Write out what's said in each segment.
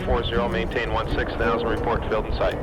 040, maintain 16,000, report to field in sight.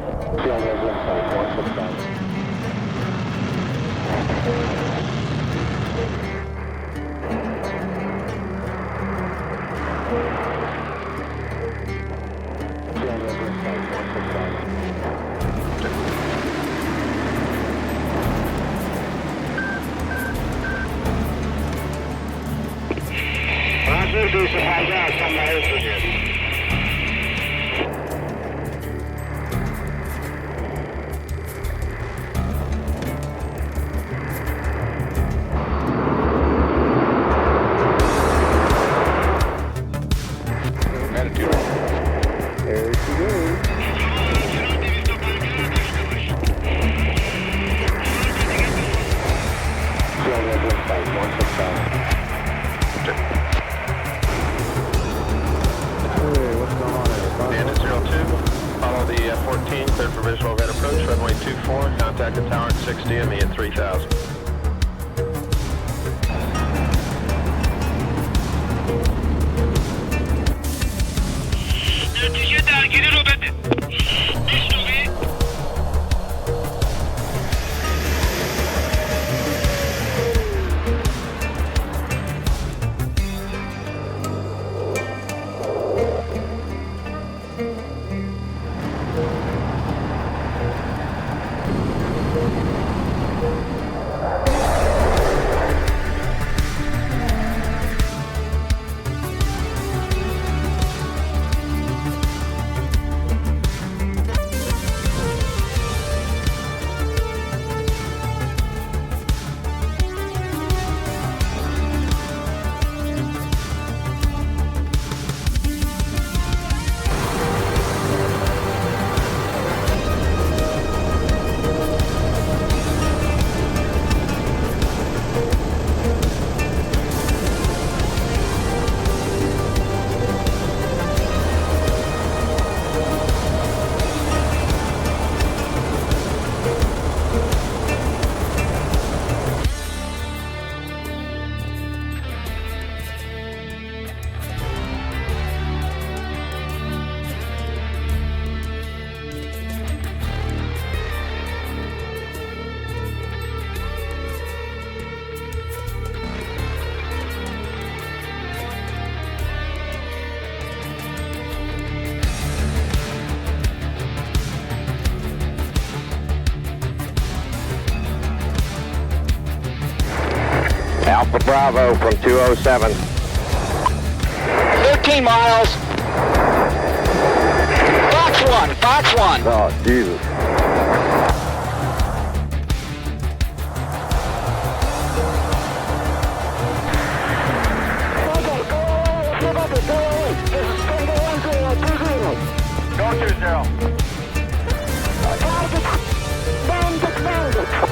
F-14, cleared for visual overhead approach, runway 24, contact the tower at 60, and me at 3,000. نتیجه درگیری رو بده. میشنوی؟ Alpha Bravo from 207. 15 miles. Fox 1. Oh, Jesus.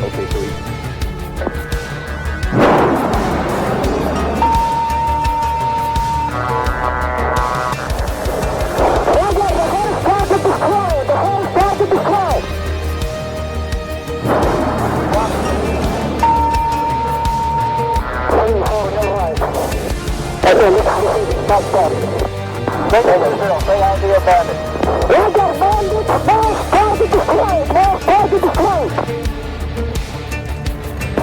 Okay, sweet.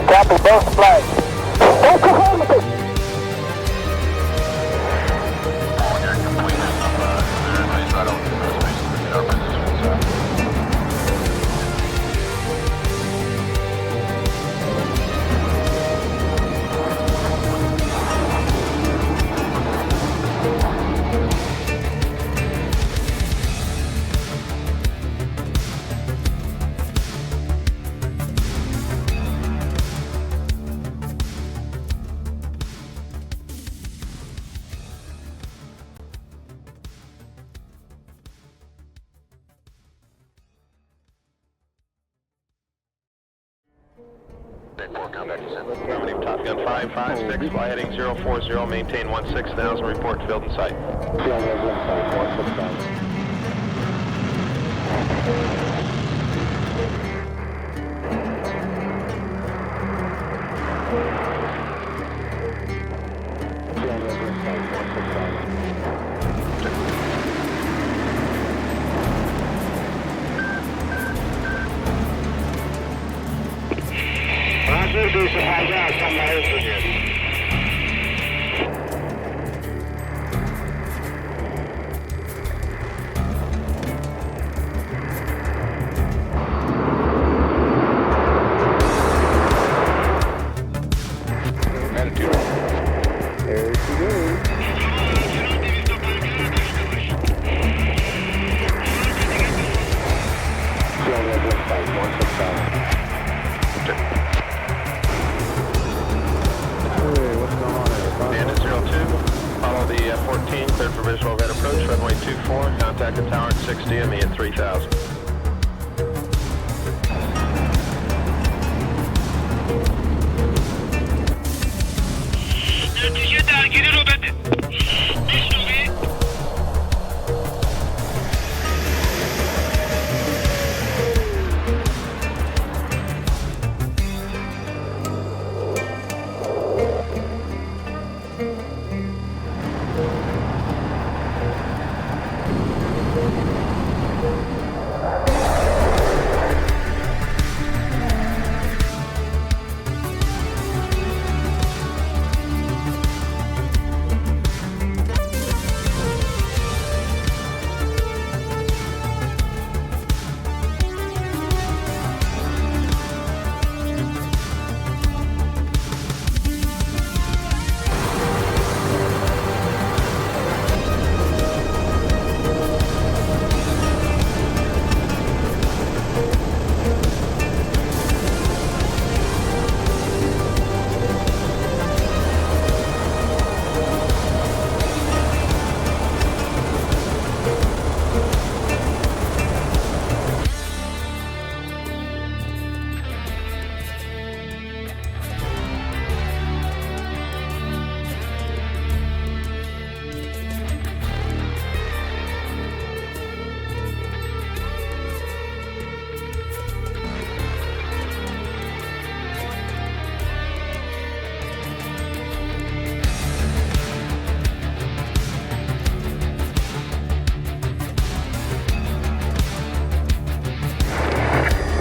Copy both flags. Affirmative, Top Gun 556, fly heading 040, maintain 16,000, report to field in sight. F-16C Falcon هستم برای سوریه. Follow the F-14, cleared for visual overhead approach, runway 24, contact the tower at 60 and me at 3000. نتیجه درگیری رو بده. میشنوی؟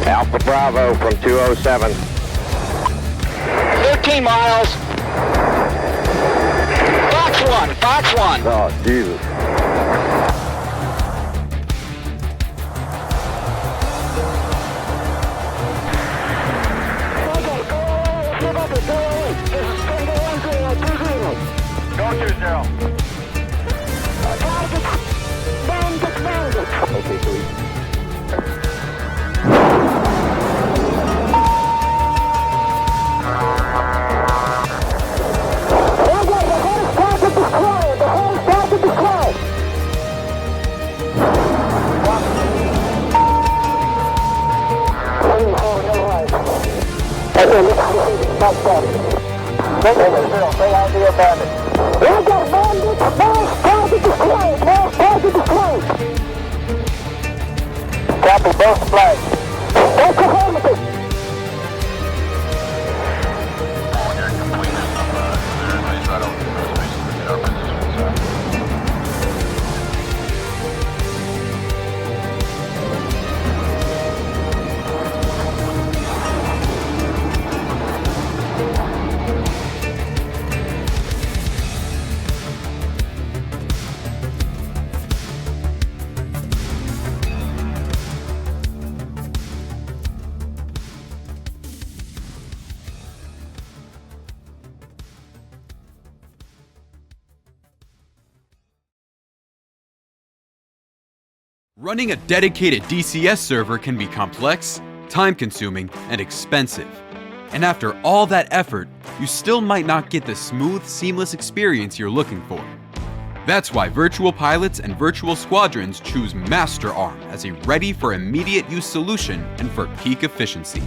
Alpha Bravo from 207. 13 miles. Fox 1. Oh, Jesus. Go 20. Okay, so we... Copy both flags. Running a dedicated DCS server can be complex, time-consuming, and expensive. And after all that effort, you still might not get the smooth, seamless experience you're looking for. That's why virtual pilots and virtual squadrons choose MasterArm as a ready for immediate use solution and for peak efficiency.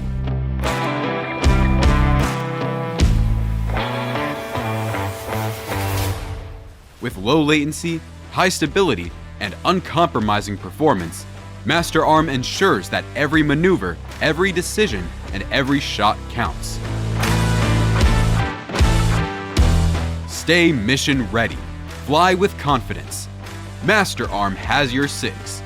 With low latency, high stability, and uncompromising performance, MasterArm ensures that every maneuver, every decision, and every shot counts. Stay mission ready. Fly with confidence. MasterArm has your six.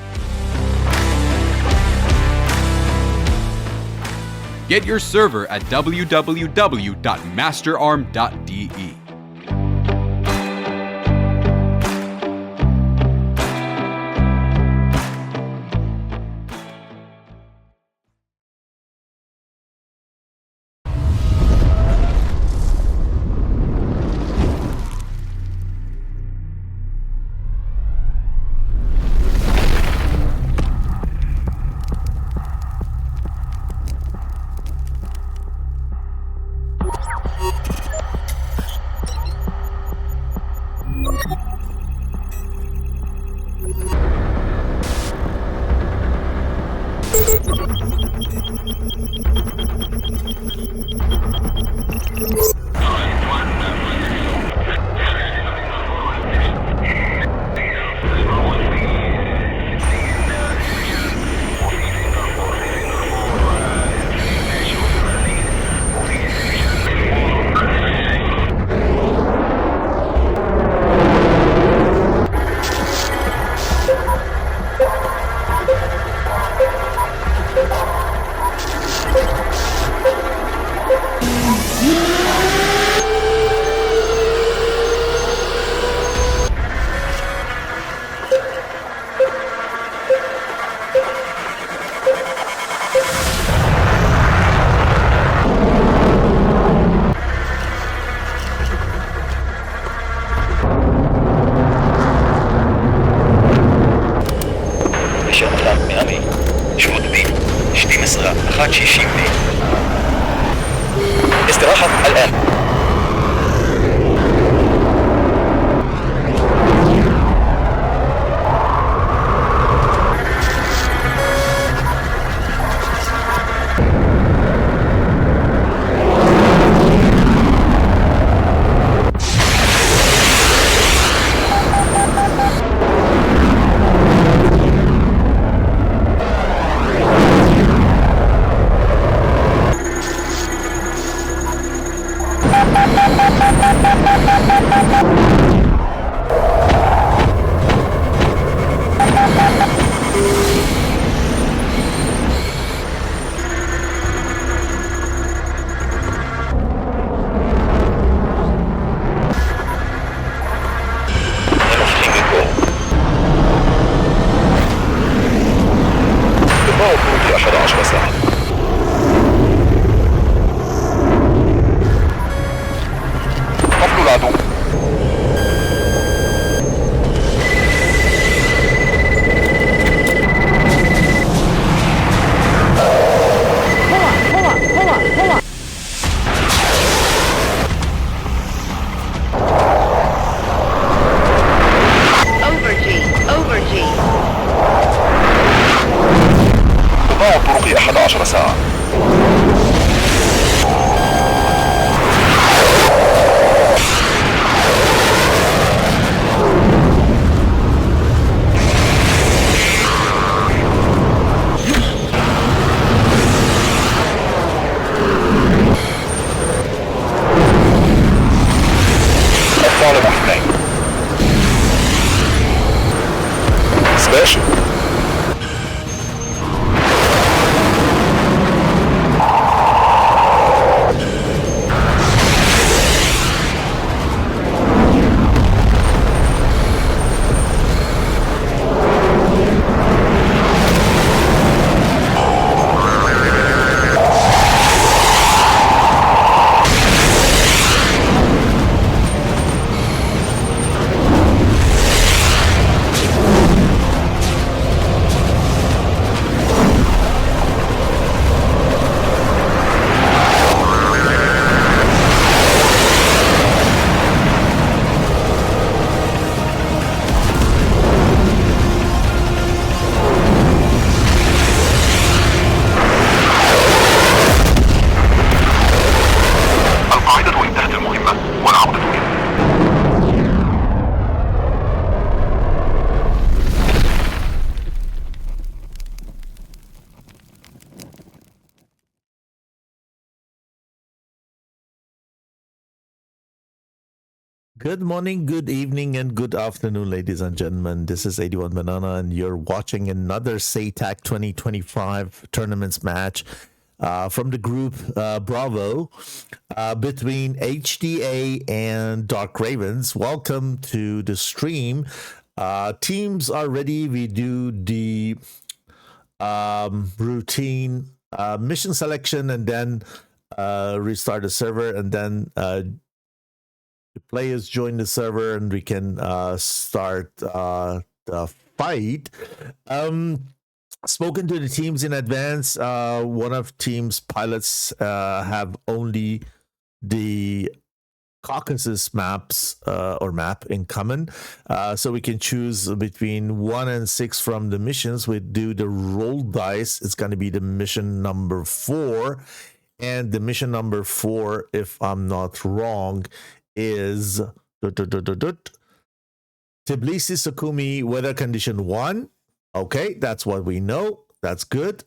Get your server at www.masterarm.de. استراحة الآن. Good morning, good evening, and good afternoon, ladies and gentlemen. This is 81 Banana, and you're watching another SATAC 2025 tournaments match. from the group Bravo between HDA and Dark Ravens. Welcome to the stream. Teams are ready. We do the routine mission selection and then restart the server, and then the players join the server and we can start the fight. Spoken to the teams in advance. One of team's pilots have only the Caucasus maps or map in common, so we can choose between 1 and 6 from the missions. We do the roll dice. It's going to be the mission number 4, and the mission number 4, if I'm not wrong, is Tbilisi Sukhumi weather condition 1. Okay, that's what we know. That's good.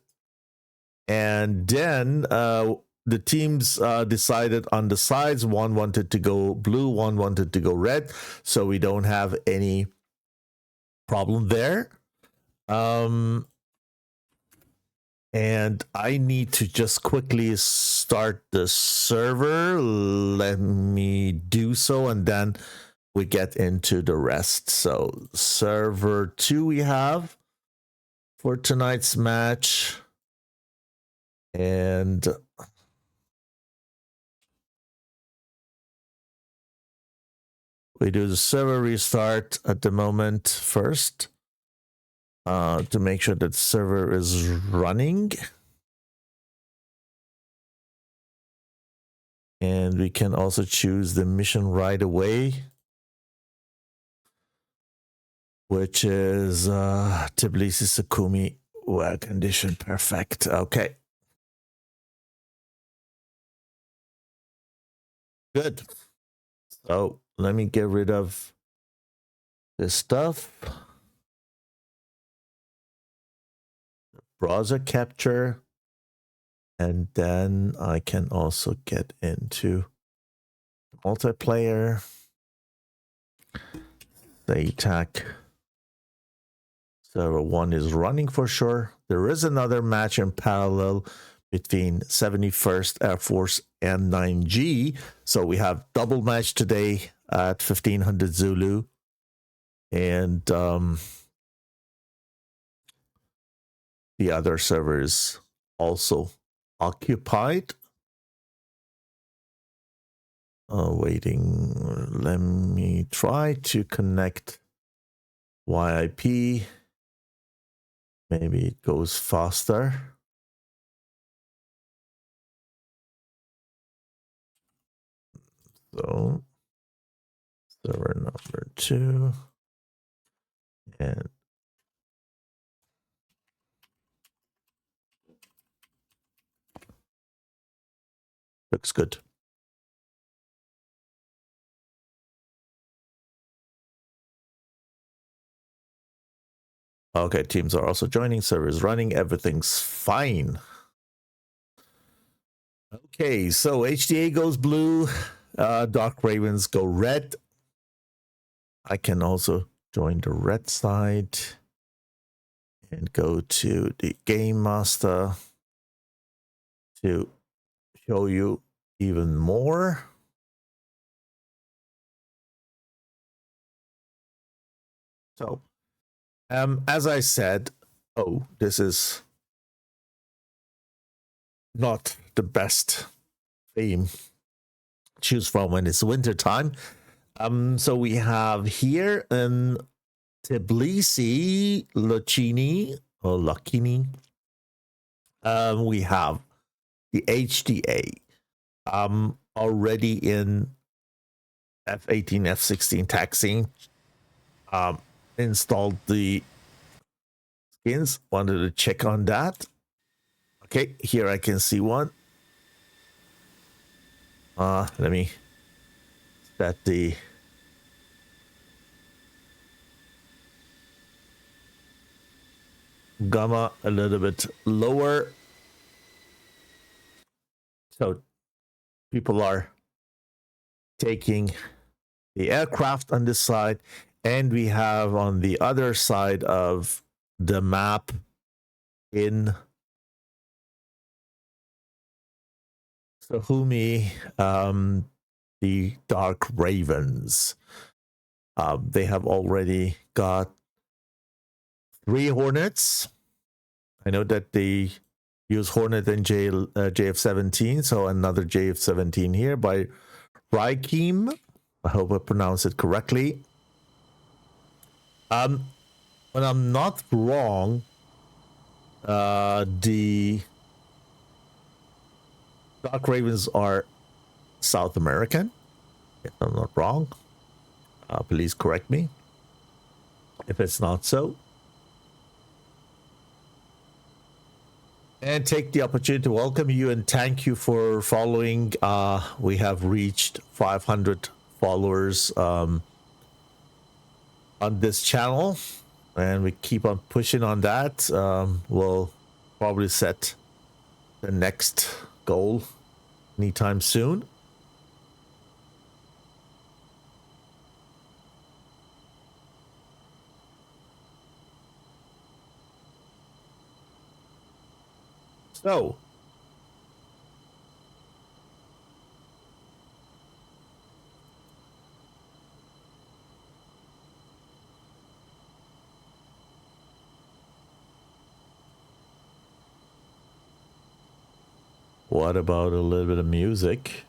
And then the teams decided on the sides. One wanted to go blue, one wanted to go red. So we don't have any problem there. And I need to just quickly start the server. Let me do so, and then we get into the rest. So server 2 we have for tonight's match, and we do the server restart at the moment first to make sure that the server is running, and we can also choose the mission right away, which is Tbilisi Sukhumi weather condition. Perfect. Okay. Good. So let me get rid of this stuff. Browser capture. And then I can also get into multiplayer. SATAC. Server 1 is running for sure. There is another match in parallel between 71st Air Force and 9G. So we have double match today at 1500 Zulu. And the other server is also occupied. Waiting. Let me try to connect YIP. Maybe it goes faster. So server number 2, and looks good. Okay, teams are also joining. Server is running. Everything's fine. Okay, so HDA goes blue. Dark Ravens go red. I can also join the red side and go to the Game Master to show you even more. So, as I said, this is not the best theme choose from when it's winter time. So we have here in Tbilisi, Lucchini or Lucchini. We have the HDA already in F-18, F-16 taxiing. Installed the skins. Wanted to check on that. Okay, here I can see one. Let me set the gamma a little bit lower. So people are taking the aircraft on this side, and we have on the other side of the map in Sukhumi, the Dark Ravens. They have already got 3 Hornets. I know that they use Hornet and JF-17, so another JF-17 here by Raikim. I hope I pronounced it correctly. When I'm not wrong, the Dark Ravens are South American. If I'm not wrong. Please correct me if it's not so. And take the opportunity to welcome you and thank you for following. We have reached 500 followers on this channel, and we keep on pushing on that. We'll probably set the next goal anytime soon. So, what about a little bit of music?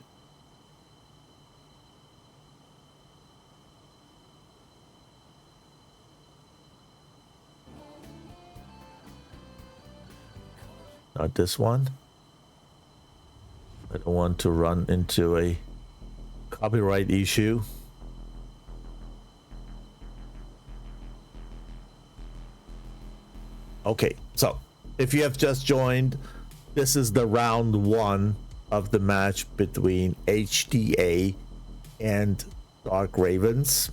Not this one. I don't want to run into a copyright issue. Okay, so if you have just joined, this is the round 1 of the match between HDA and Dark Ravens.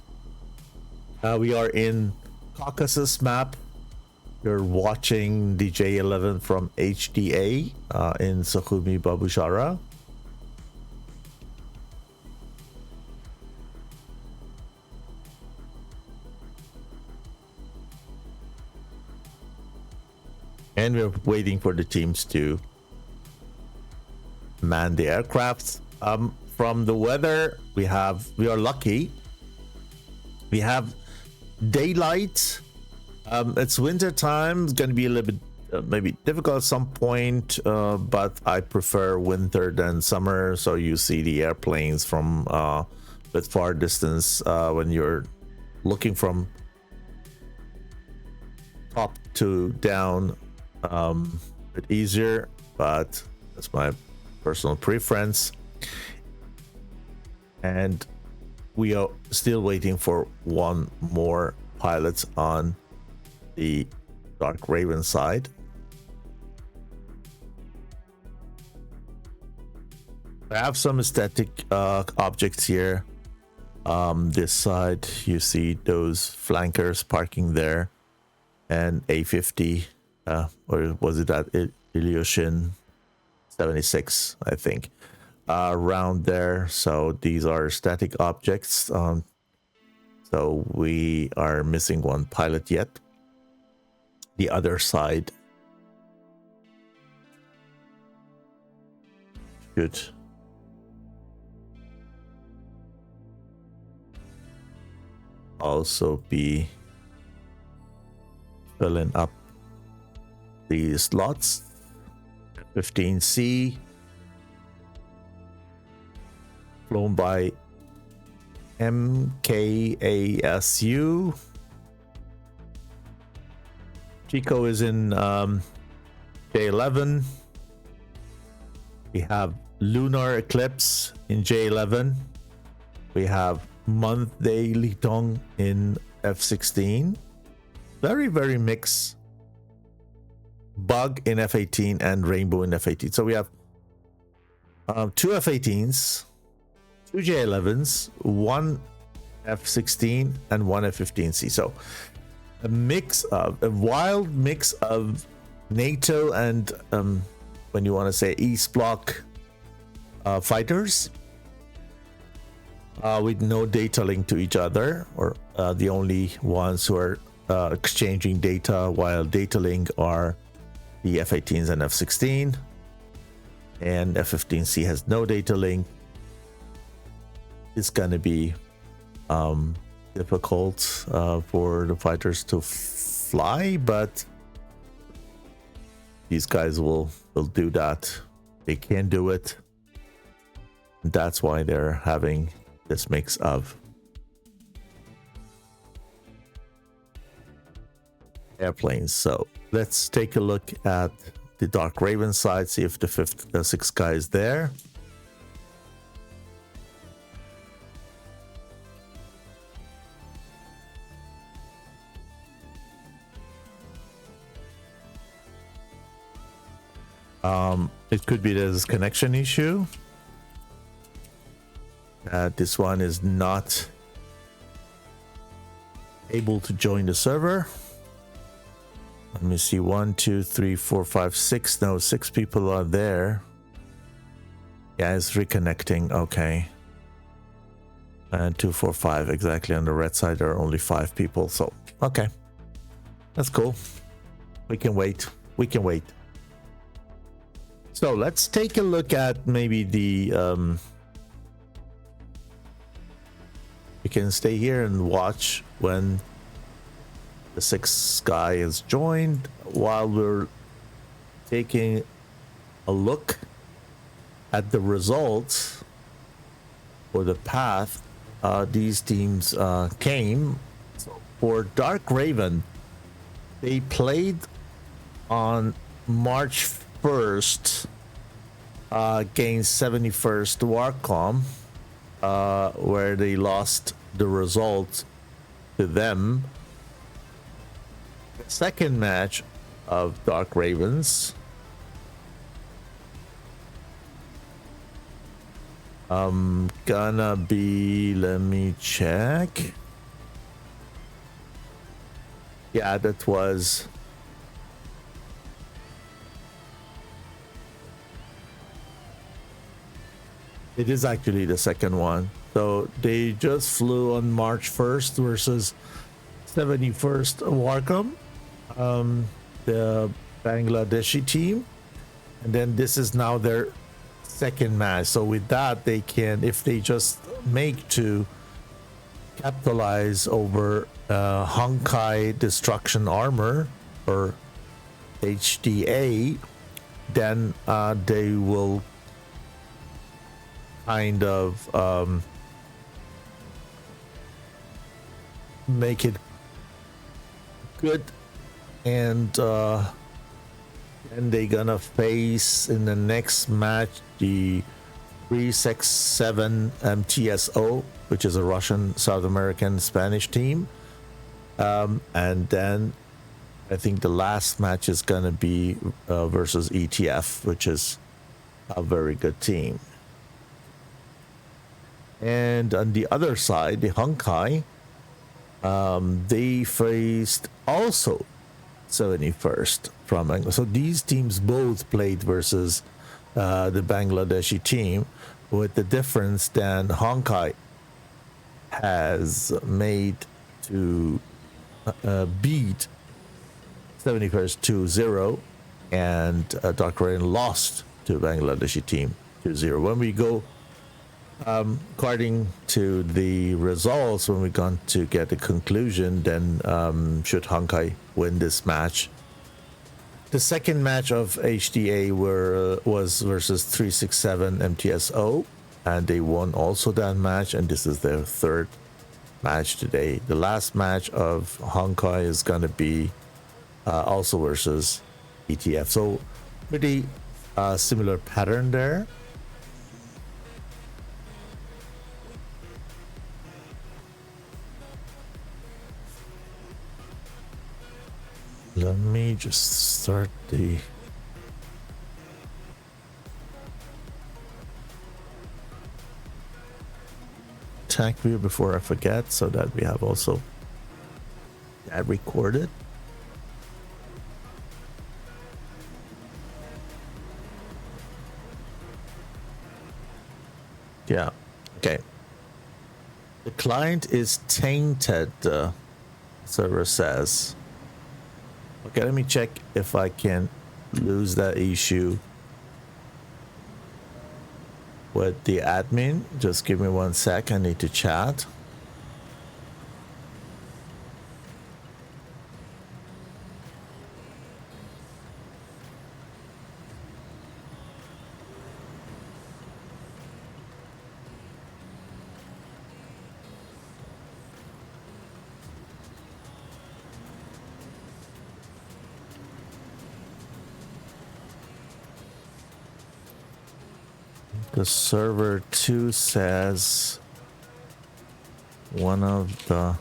We are in Caucasus map. You're watching the J11 from HDA in Sukhumi Babushara. And we're waiting for the teams to man the aircraft. From the weather, we are lucky. We have daylight. It's winter time. It's going to be a little bit maybe difficult at some point, but I prefer winter than summer. So you see the airplanes from a bit far distance when you're looking from top to down, a bit easier, but that's my personal preference. And we are still waiting for one more pilot on the Dark Raven side. I have some static objects here. This side, you see those flankers parking there, and A50, or was it that Ilyushin 76, I think, around there. So these are static objects. So we are missing one pilot yet. The other side should also be filling up the slots. F-16C flown by MKASU. Chico is in J11. We have Lunar Eclipse in J11. We have Month Day Litong in F-16. Very, very mixed. Bug in F-18 and Rainbow in F-18. So we have 2 F-18s, 2 J11s, 1 F-16, and 1 F-15C. So a wild mix of NATO and when you want to say East Bloc fighters with no data link to each other, or the only ones who are exchanging data while data link are the F-18s and F-16. and F-15C has no data link. It's gonna be difficult for the fighters to fly, but these guys will do that. They can do it. That's why they're having this mix of airplanes. So let's take a look at the Dark Raven side, see if the sixth guy is there. It could be there's a connection issue. This one is not able to join the server. Let me see. 1, 2, 3, 4, 5, 6. No, 6 people are there. Yeah, it's reconnecting. Okay. And 2, 4, 5. Exactly. On the red side, there are only 5 people. So, okay. That's cool. We can wait. We can wait. So let's take a look at maybe the you can stay here and watch when the sixth guy is joined while we're taking a look at the results or the path these teams came. So for Dark Raven, they played on March 1st against 71st Warcom, where they lost the result to them. The second match of Dark Ravens gonna be, let me check. Yeah, that was it is actually the second one. So they just flew on March 1st versus 71st Warcom, the Bangladeshi team. And then this is now their second match. So with that, they can, if they just make to capitalize over Honkai Destruction Armor or HDA, then they will kind of make it good, and they're gonna face in the next match the 367 MTSO, which is a Russian, South American, Spanish team, and then I think the last match is gonna be versus ETF, which is a very good team. And on the other side, the Honkai, they faced also 71st from Bangladesh. So these teams both played versus the Bangladeshi team, with the difference that Honkai has made to beat 71st 2-0, and Dark Raven lost to Bangladeshi team 2-0. When we go according to the results, when we're going to get a conclusion, then should Honkai win this match. The second match of HDA was versus 367 MTSO, and they won also that match, and this is their third match today. The last match of Honkai is going to be also versus ETF. So pretty similar pattern there. Let me just start the attack view before I forget, so that we have also that recorded. Yeah, okay. The client is tainted, server says. Okay, let me check if I can lose that issue with the admin. Just give me 1 sec. I need to chat. The server 2 says one of the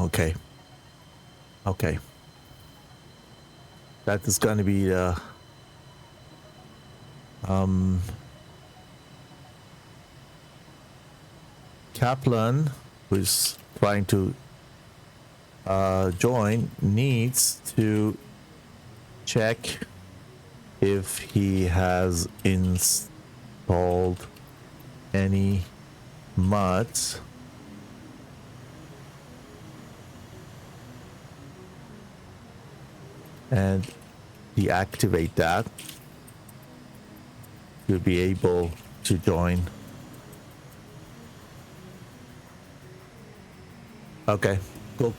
okay. Okay. That is going to be the Kaplan, who's trying to join, needs to check if he has installed any mods and deactivate that to be able to join. Okay, cool.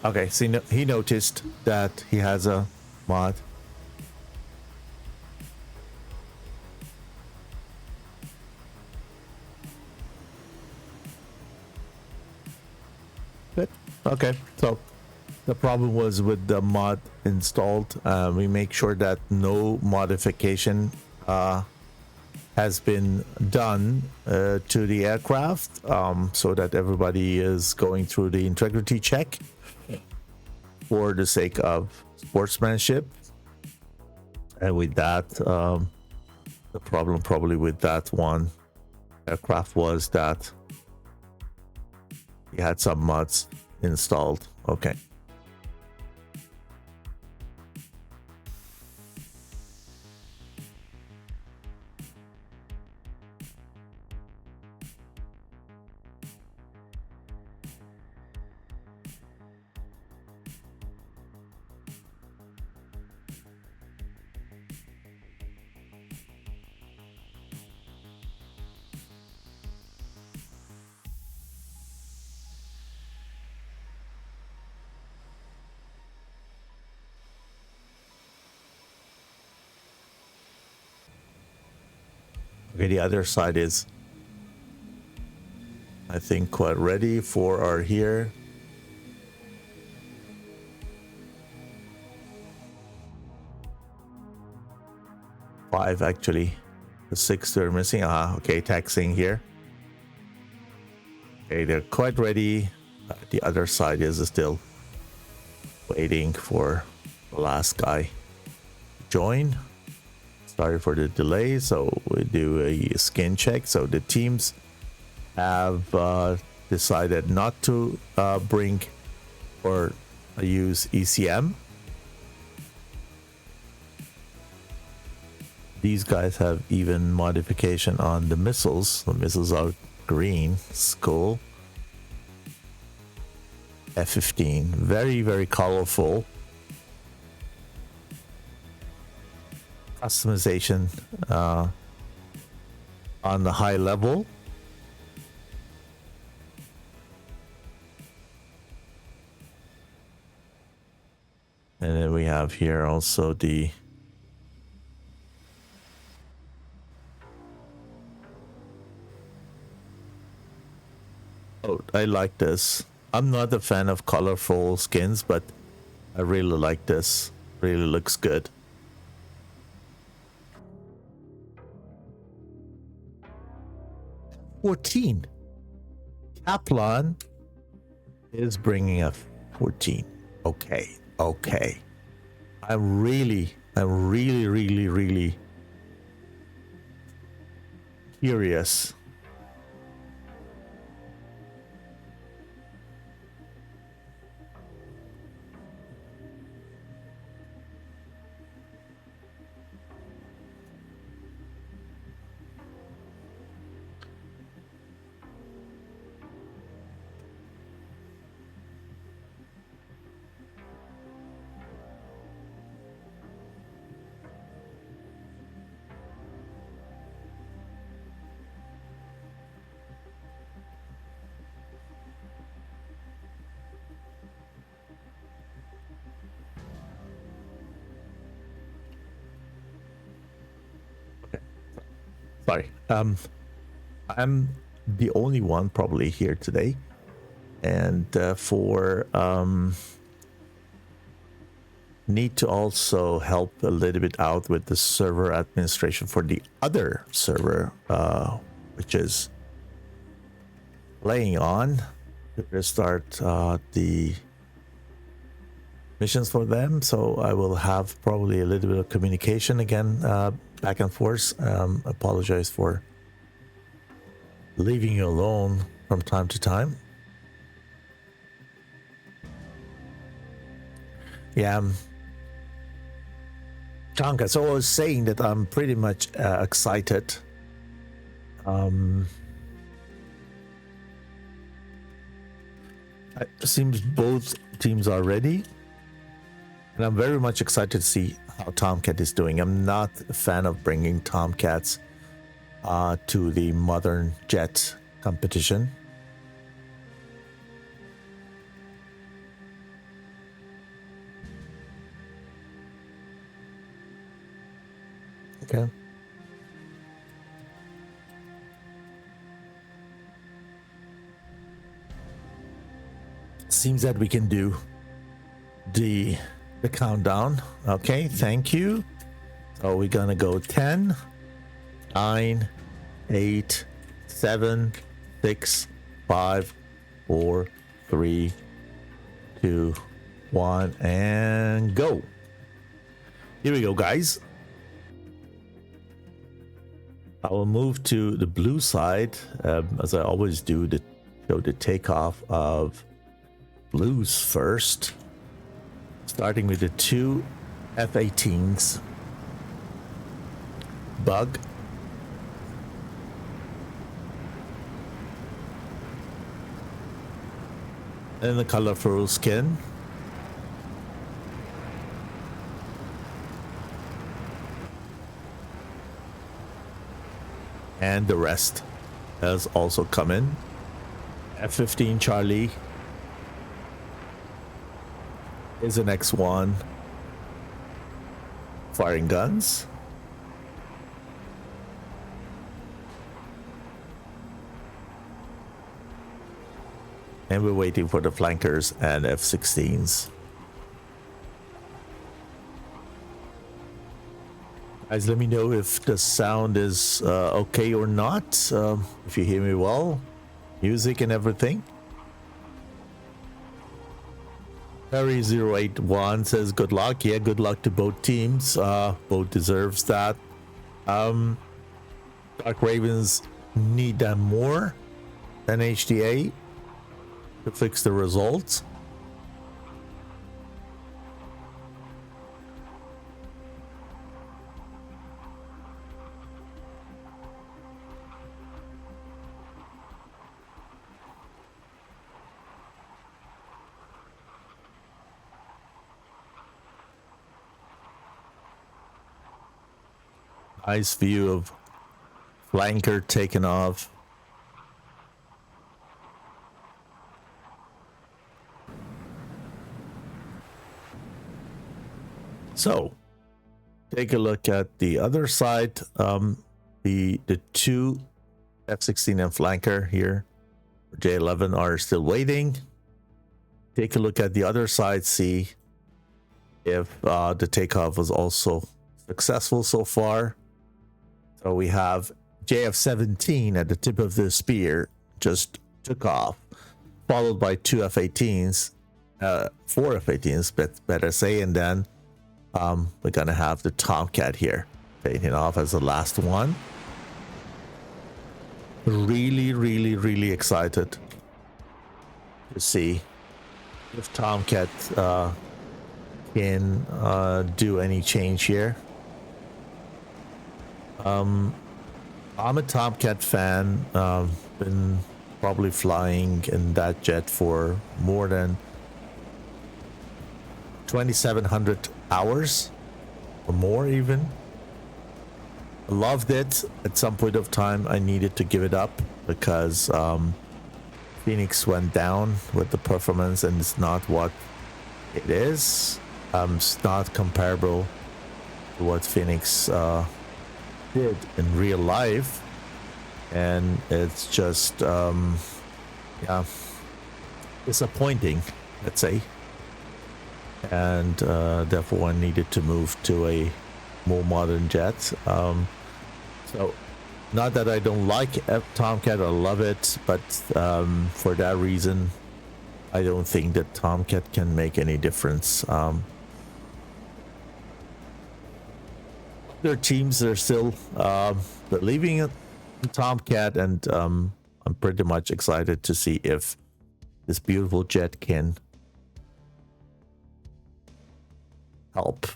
Okay, so he noticed that he has a mod. Good. Okay, so the problem was with the mod installed. We make sure that no modification has been done to the aircraft, so that everybody is going through the integrity check for the sake of sportsmanship. And with that, the problem probably with that one aircraft was that he had some mods installed. Okay. Okay, the other side is, I think, quite ready for our here. Five, actually. The six they're missing. Okay, taxing here. Okay, they're quite ready. The other side is still waiting for the last guy to join. Sorry for the delay. So we do a skin check. So the teams have decided not to bring or use ECM. These guys have even modification on the missiles. The missiles are green. Cool. F-15, very, very colorful. Customization on the high level. And then we have here also the I like this. I'm not a fan of colorful skins, but I really like this. Really looks good. Kaplan is bringing a 14. Okay. I'm really curious. Sorry. I'm the only one probably here today, and need to also help a little bit out with the server administration for the other server, which is playing on to restart the missions for them. So I will have probably a little bit of communication again, back and forth. Apologize for leaving you alone from time to time. Yeah, Tomcat. So I was saying that I'm pretty much excited. It seems both teams are ready, and I'm very much excited to see how Tomcat is doing. I'm not a fan of bringing Tomcats to the modern jet competition. Okay. Seems that we can do the countdown. Okay, thank you. So we're gonna go 10, 9, 8, 7, 6, 5, 4, 3, 2, 1, and go. Here we go, guys. I will move to the blue side, as I always do, to show the takeoff of blues first, starting with the two F-18s. Bug. And the colorful skin. And the rest has also come in. F-15 Charlie is the next one, firing guns. And we're waiting for the flankers and F-16s. Guys, let me know if the sound is okay or not. If you hear me well, music and everything. Harry081 says good luck. Yeah, good luck to both teams. Both deserves that. Dark Ravens need that more than HDA to fix the results. Nice view of flanker taken off. So, take a look at the other side. The two F-16 and flanker here, J-11, are still waiting. Take a look at the other side, see if the takeoff was also successful so far. So we have JF-17 at the tip of the spear, just took off, followed by two F-18s, four F-18s, but better say, and then we're gonna have the Tomcat here taking off as the last one. Really excited to see if Tomcat can do any change here. I'm a Tomcat fan. Been probably flying in that jet for more than 2,700 hours or more even. I loved it. At some point of time I needed to give it up because Phoenix went down with the performance and it's not what it is. It's not comparable to what Phoenix did in real life, and it's just yeah, disappointing, let's say, and therefore I needed to move to a more modern jet. So not that I don't like Tomcat, I love it, but for that reason I don't think that Tomcat can make any difference. Their teams are still believing in Tomcat, and I'm pretty much excited to see if this beautiful jet can help.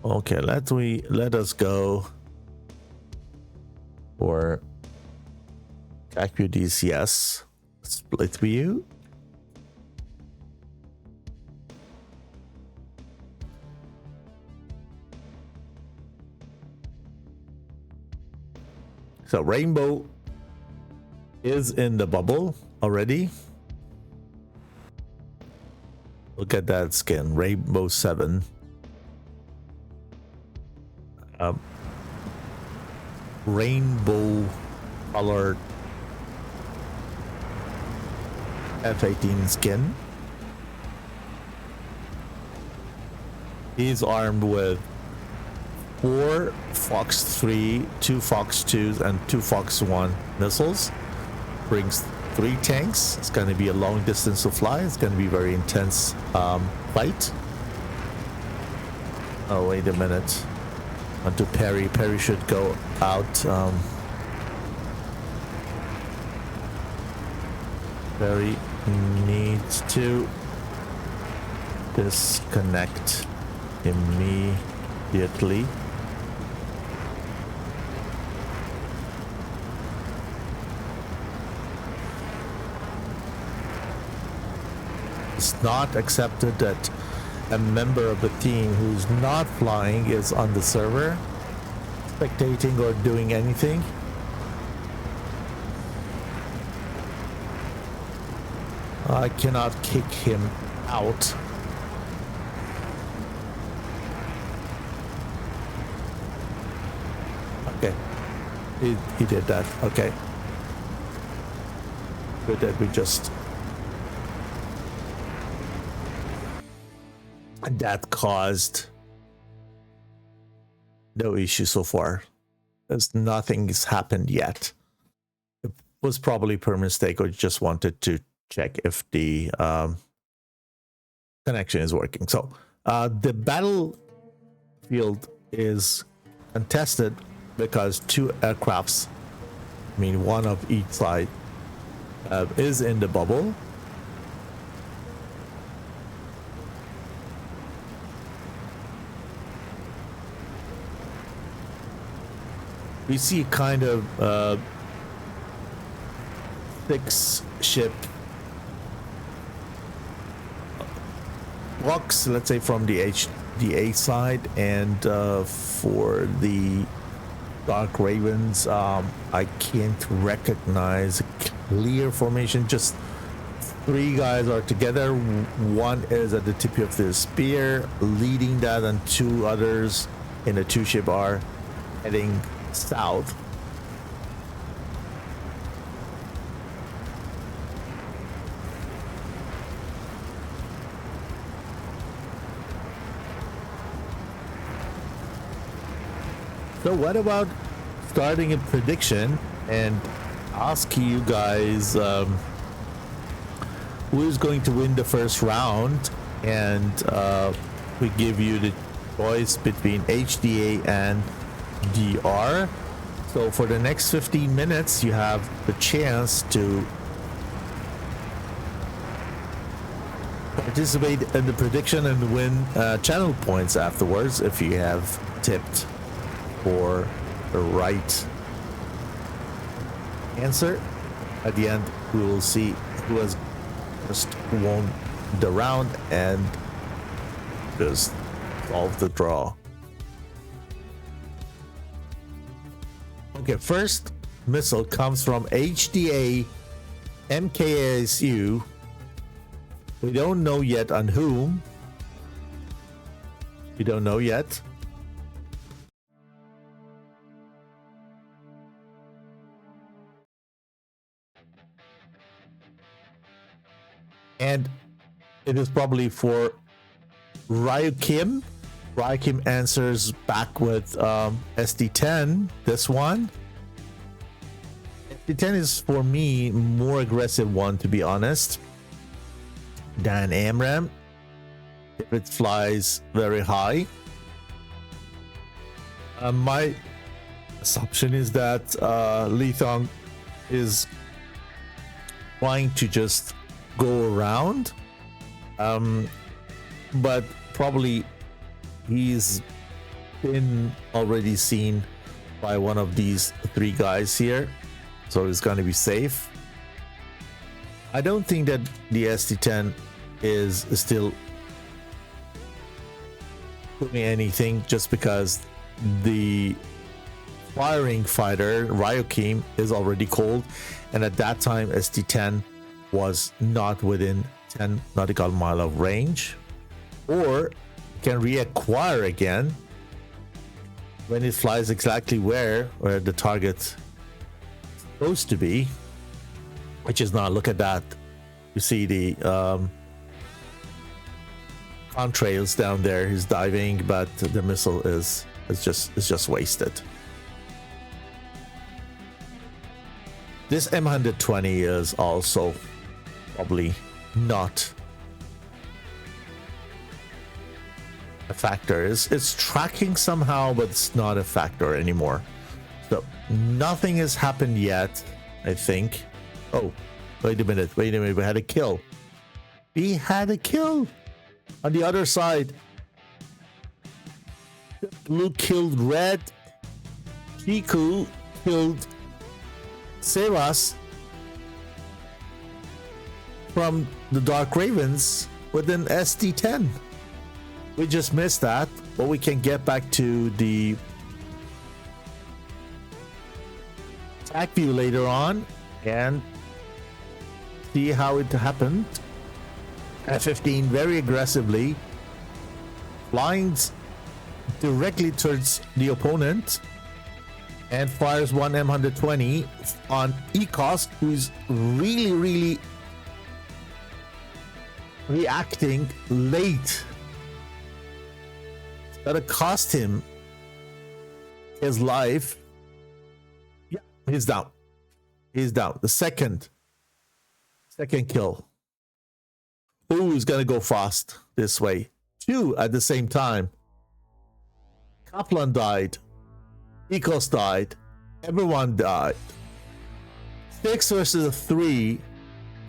Okay, let us go for DCS split view. So Rainbow is in the bubble already. Look at that skin, Rainbow 7. Rainbow colored F-18 skin. He's armed with 4 Fox 3, 2 Fox 2s, and 2 Fox 1 missiles. Brings 3 tanks. It's going to be a long distance to fly. It's going to be very intense fight. Oh, wait a minute. On to Perry. Perry should go out. Perry needs to disconnect immediately. It's not accepted that a member of the team who's not flying is on the server, spectating or doing anything. I cannot kick him out. Okay, he did that. Okay, good that we just, that caused no issue so far. There's nothing has happened yet. It was probably per mistake, or just wanted to check if the connection is working. So the battlefield is contested because 2 aircrafts, I mean one of each side, is in the bubble. We see kind of 6 ship blocks, let's say, from the HDA side, and for the Dark Ravens, I can't recognize a clear formation. Just 3 guys are together. 1 is at the tip of the spear leading that, and 2 others in a 2-ship are heading south. So what about starting a prediction and ask you guys who is going to win the first round, and we give you the choice between HDA and DR. So for the next 15 minutes you have the chance to participate in the prediction and win channel points afterwards if you have tipped for the right answer. At the end we will see who has just won the round and just solve the draw. Okay, first missile comes from HDA MKASU. We don't know yet on whom. We don't know yet. And it is probably for Ryu Kim. Ryu Kim answers back with SD10. This one. SD10 is for me more aggressive one, to be honest, than AMRAAM if it flies very high. My assumption is that Lee Thong is trying to just go around, but probably he's been already seen by one of these three guys here, so he's going to be safe. I don't think that the SD10 is still doing anything, just because the firing fighter Ryokim is already cold, and at that time SD10 was not within 10 nautical mile of range, or can reacquire again when it flies exactly where the target is supposed to be, which is not. Look at that, you see the contrails down there. He's diving, but the missile is just wasted. This M120 is also probably not a factor. It's tracking somehow, but it's not a factor anymore. So nothing has happened yet, I think. Oh, wait a minute, we had a kill. We had a kill on the other side. Blue killed red. Chiku killed Sevas from the Dark Ravens with an SD10. We just missed that, but we can get back to the attack view later on and see how it happened. F-15 very aggressively flying directly towards the opponent and fires one M120 on ECOS, who's really reacting late. It's gonna cost him his life. Yeah, he's down. He's down. The second kill. Who's gonna go fast this way? Two at the same time. Kaplan died. Ecos died. Everyone died. 6 versus 3.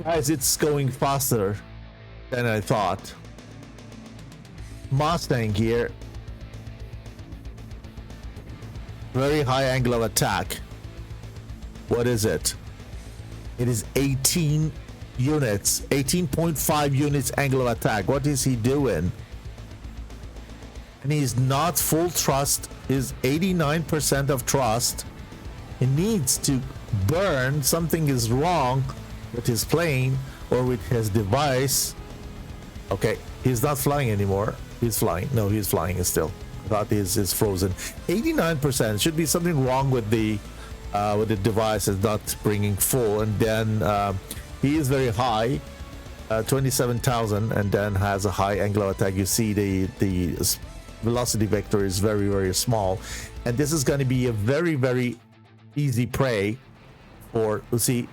Guys, it's going faster than I thought. Mustang here. Very high angle of attack. What is it? It is 18 units. 18.5 units angle of attack. What is he doing? And he's not full thrust. Is 89% of thrust. He needs to burn. Something is wrong with his plane or with his device. Okay, he's not flying anymore. He's flying. No, he's flying still. I thought is frozen. 89%. Should be something wrong with the device. Is not bringing full. And then he is very high, 27,000, and then has a high angle of attack. You see the velocity vector is very small. and this is going to be a very, very easy prey for, see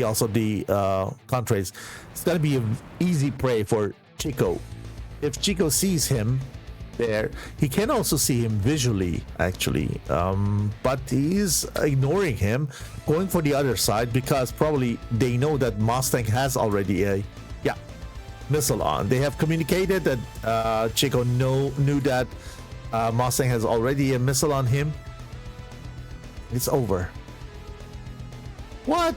also the contrails. It's going to be an easy prey for Chico. If Chico sees him there, he can also see him visually, actually, but he's ignoring him, going for the other side, because probably they know that Mustang has already a missile on. They have communicated that Chico knew that Mustang has already a missile on him. It's over. What?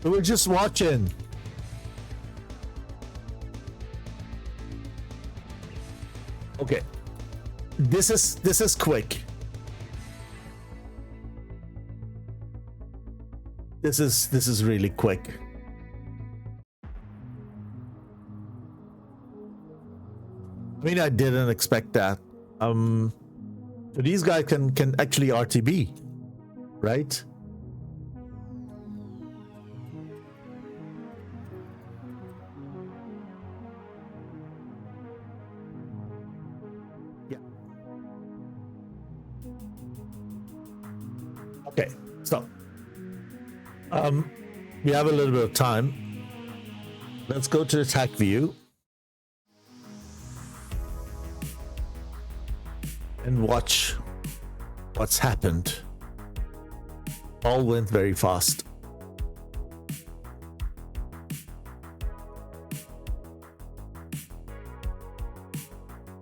We were just watching. Okay. This is quick. This is really quick. I mean, I didn't expect that. So these guys can actually RTB, right? Yeah. Okay, so we have a little bit of time. Let's go to the attack view and watch what's happened. All went very fast.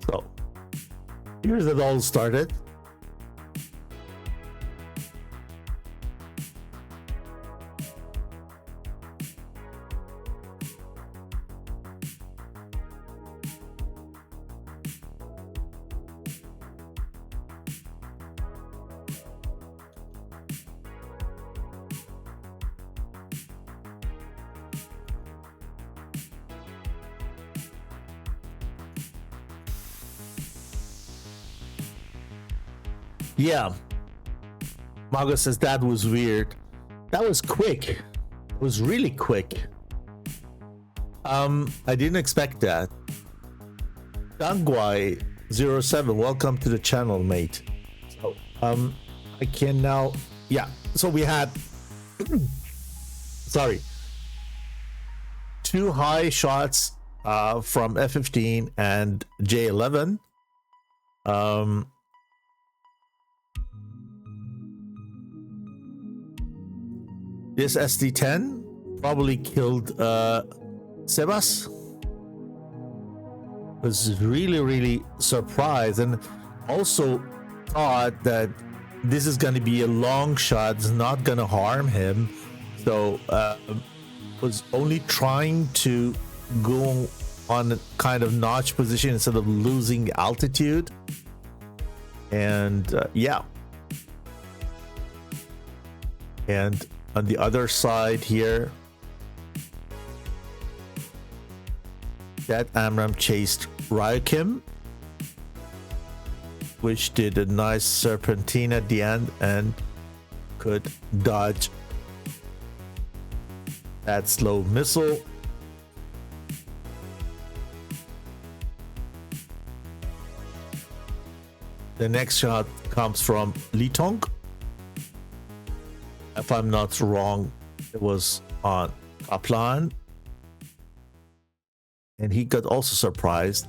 So here's it all started. Yeah. Mago says that was weird. That was quick. It was really quick. I didn't expect that. Dangwai07, welcome to the channel, mate. So I can now, yeah. So we had sorry, 2 high shots from F-15 and J11. This SD-10 probably killed Sebas. Was really surprised, and also thought that this is going to be a long shot, it's not going to harm him, so was only trying to go on a kind of notch position instead of losing altitude. And yeah, and on the other side here, that Amram chased Ryokim, which did a nice serpentine at the end and could dodge that slow missile. The next shot comes from Litong. If I'm not wrong, it was on Kaplan. And he got also surprised.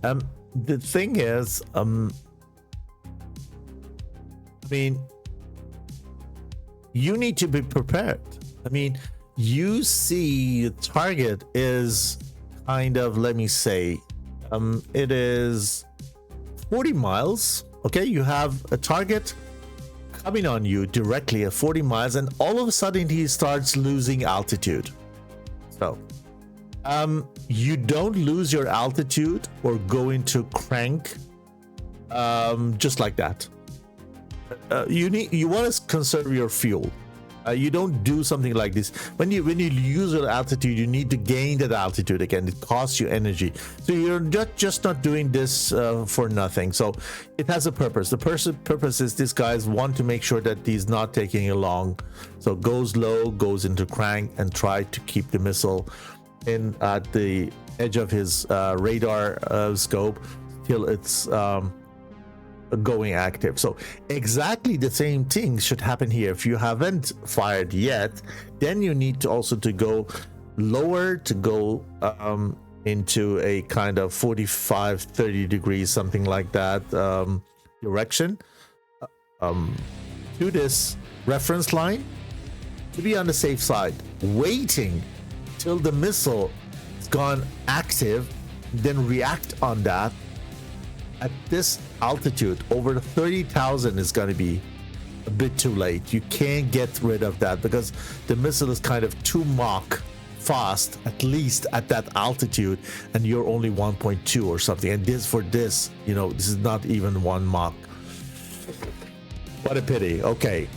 The thing is, I mean, you need to be prepared. I mean, you see the target is kind of, let me say, it is 40 miles. Okay, you have a target coming on you directly at 40 miles, and all of a sudden he starts losing altitude. So you don't lose your altitude or go into crank just like that. You want to conserve your fuel. You don't do something like this. When you use your altitude, you need to gain that altitude again. It costs you energy. So you're just not doing this for nothing. So it has a purpose. The purpose is these guys want to make sure that he's not taking it long. So goes low, goes into crank, and try to keep the missile in at the edge of his radar scope till it's going active. So exactly the same thing should happen here. If you haven't fired yet, then you need to also to go lower, to go into a kind of 45-30 degrees, something like that, direction to this reference line, to be on the safe side, waiting till the missile has gone active, then react on that. At this altitude, over 30,000 is going to be a bit too late. You can't get rid of that because the missile is kind of too Mach fast, at least at that altitude, and you're only 1.2 or something. And this, for this, you know, this is not even 1 Mach. What a pity. Okay.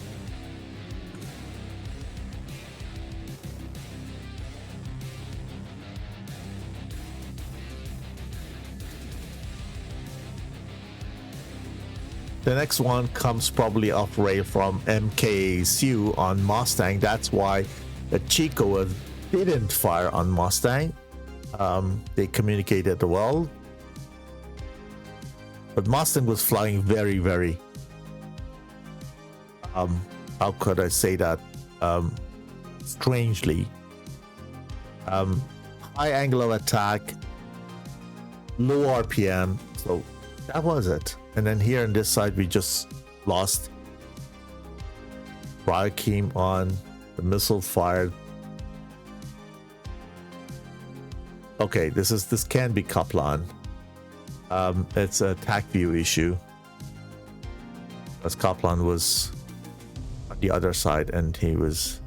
The next one comes probably off rail from MKSU on Mustang. That's why the Chico didn't fire on Mustang. They communicated well, but Mustang was flying very, very how could I say that, strangely, high angle of attack, low RPM. So that was it. And then here on this side, we just lost. Fire came on, the missile fired. Okay, this can be Kaplan. It's a TAC view issue, as Kaplan was on the other side and he was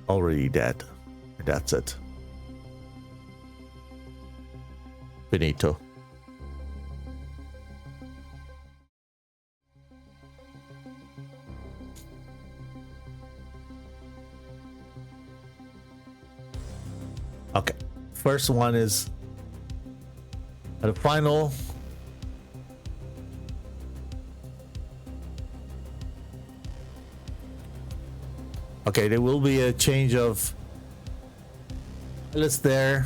already dead. And that's it. Finito. Okay, first one is at the final. Okay, there will be a change of pilots there.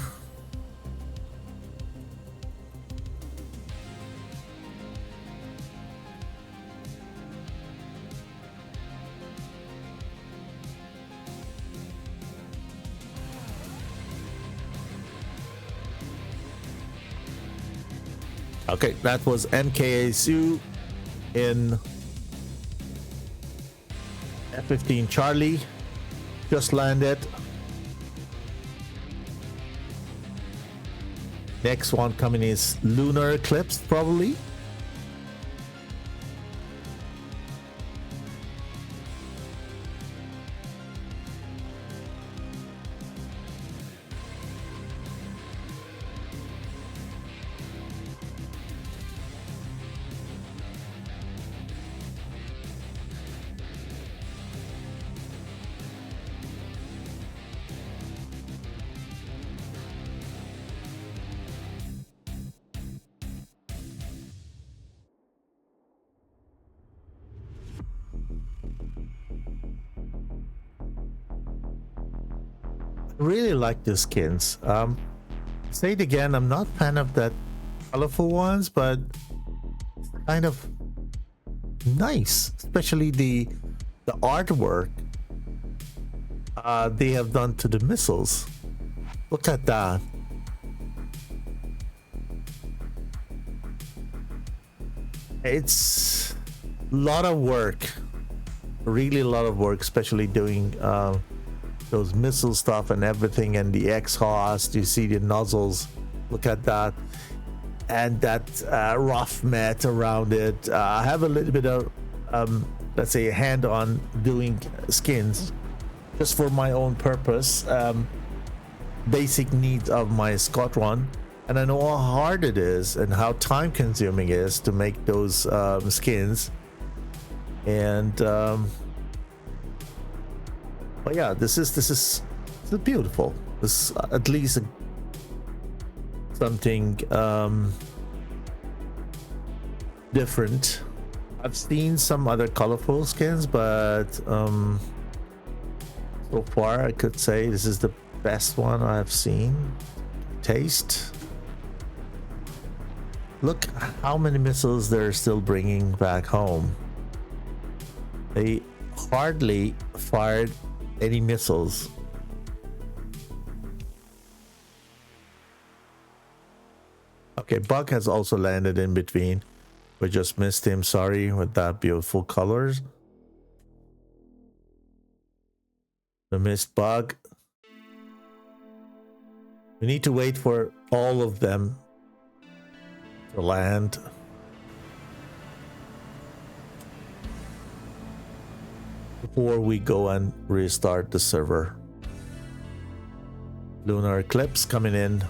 Okay, that was MKSU in F-15 Charlie. Just landed. Next one coming is Lunar Eclipse, probably. Really like the skins. Say it again, I'm not a fan of that colorful ones, but it's kind of nice, especially the artwork they have done to the missiles. Look at that. It's a lot of work, really a lot of work, especially doing those missile stuff and everything, and the exhaust. You see the nozzles, look at that, and that rough mat around it. I have a little bit of let's say a hand on doing skins just for my own purpose, basic needs of my squadron, and I know how hard it is and how time consuming it is to make those skins. And but yeah, this is beautiful. This is at least something different. I've seen some other colorful skins, but so far I could say this is the best one I've seen. taste. Look how many missiles they're still bringing back home. They hardly fired any missiles. Okay, Bug has also landed in between. We just missed him, sorry, with that beautiful colors. We missed Bug. We need to wait for all of them to land. Before we go and restart the server. Lunar eclipse coming in.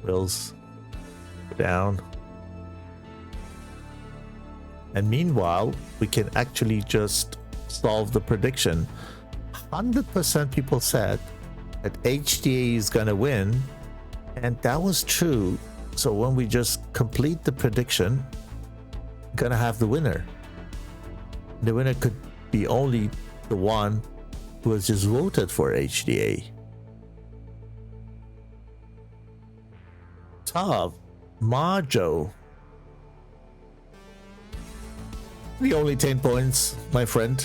Wheels down. And meanwhile, we can actually just solve the prediction. 100% people said that HDA is gonna win, and that was true. So when we just complete the prediction, we're gonna have the winner. The winner could be only the one who has just voted for HDA. Tav, Majo. The only 10 points, my friend,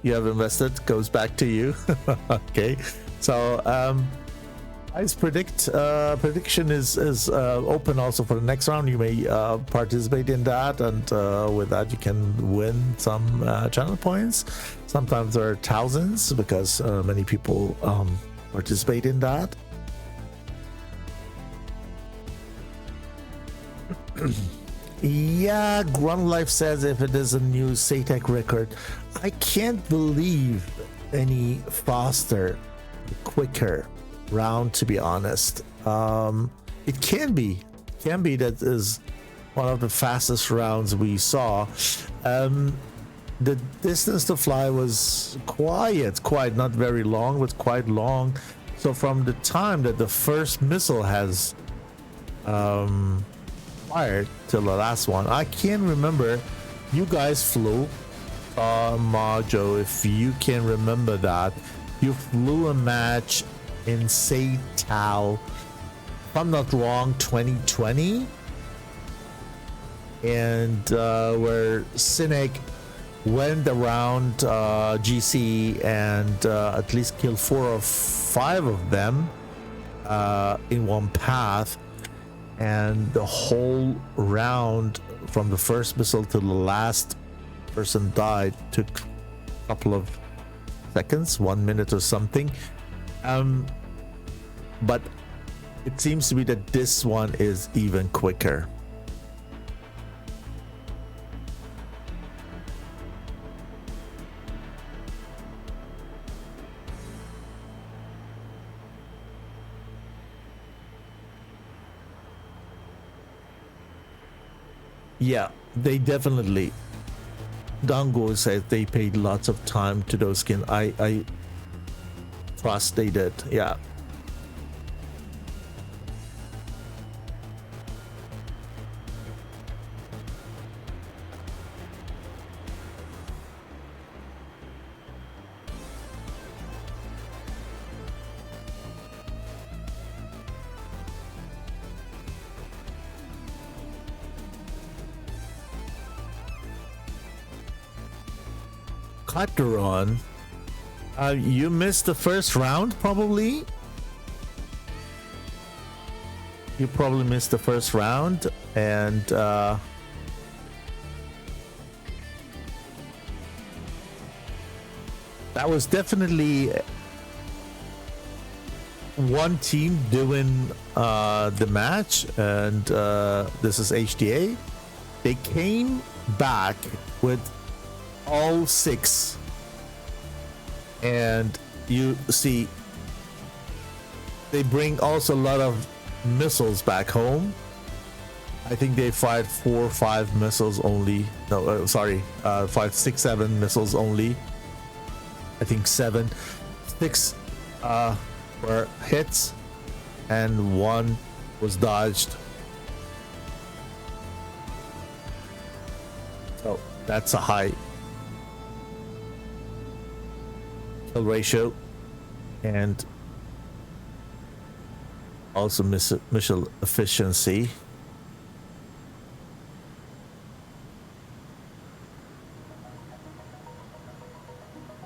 you have invested goes back to you. Okay, so guys, prediction is open also for the next round. You may participate in that, and with that you can win some channel points. Sometimes there are thousands because many people participate in that. Yeah, Grunt Life says if it is a new SATAC record, I can't believe any faster, quicker round, to be honest. It can be that is one of the fastest rounds we saw. The distance to fly was quite not very long, but quite long. So from the time that the first missile has fired till the last one, I can remember you guys flew Majo, if you can remember that, you flew a match in SATAC, if I'm not wrong, 2020, and where Cynic went around GC and at least killed 4 or 5 of them in one path. And the whole round from the first missile to the last person died took a couple of seconds, 1 minute or something. But it seems to be that this one is even quicker. Yeah, they definitely. Dango says they paid lots of time to those skins. I trust they did. Yeah. Cutteron, you missed the first round, probably. You probably missed the first round, and that was definitely one team doing the match, and this is HDA. They came back with all 6, and you see they bring also a lot of missiles back home. I think they fired 4 or 5 missiles only. No, sorry, 5, 6, 7 missiles only. I think 7, 6 were hits, and 1 was dodged. So that's a high. ratio and also missile efficiency.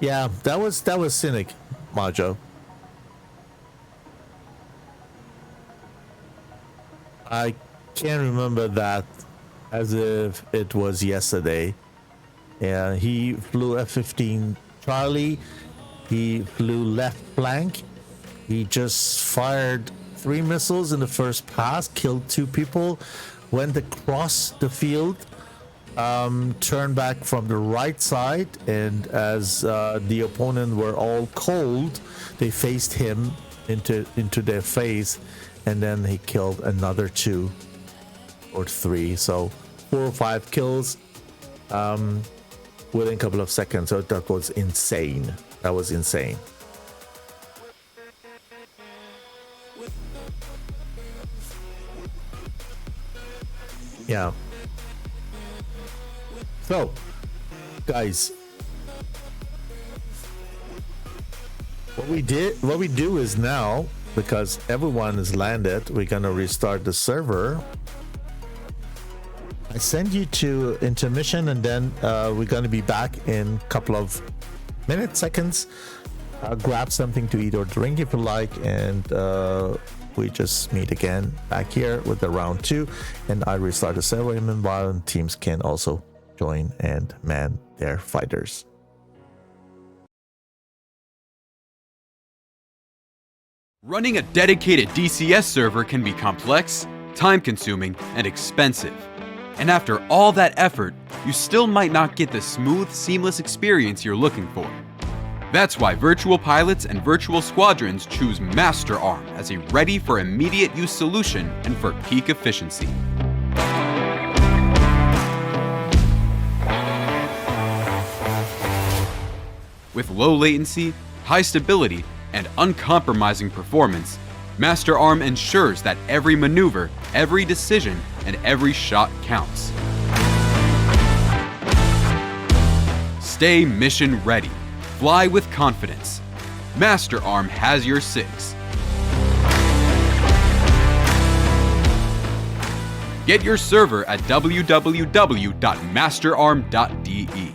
Yeah, that was cynic, Majo. I can't remember that as if it was yesterday. Yeah, he flew F-15 Charlie. He flew left flank. He just fired 3 missiles in the first pass, killed 2 people, went across the field, turned back from the right side, and as the opponent were all cold, they faced him into their face, and then he killed another 2 or 3, so 4 or 5 kills within a couple of seconds. So that was insane. That was insane. Yeah. So, guys, what we do is now, because everyone is landed, we're gonna restart the server. I send you to intermission, and then we're gonna be back in a couple of minutes, seconds. Grab something to eat or drink if you like, and we just meet again back here with the round 2, and I restart the server, and meanwhile teams can also join and man their fighters. Running a dedicated DCS server can be complex, time-consuming, and expensive. And after all that effort, you still might not get the smooth, seamless experience you're looking for. That's why virtual pilots and virtual squadrons choose Master Arm as a ready for immediate use solution and for peak efficiency. With low latency, high stability, and uncompromising performance, Master Arm ensures that every maneuver, every decision, and every shot counts. Stay mission ready. Fly with confidence. Master Arm has your 6. Get your server at www.masterarm.de.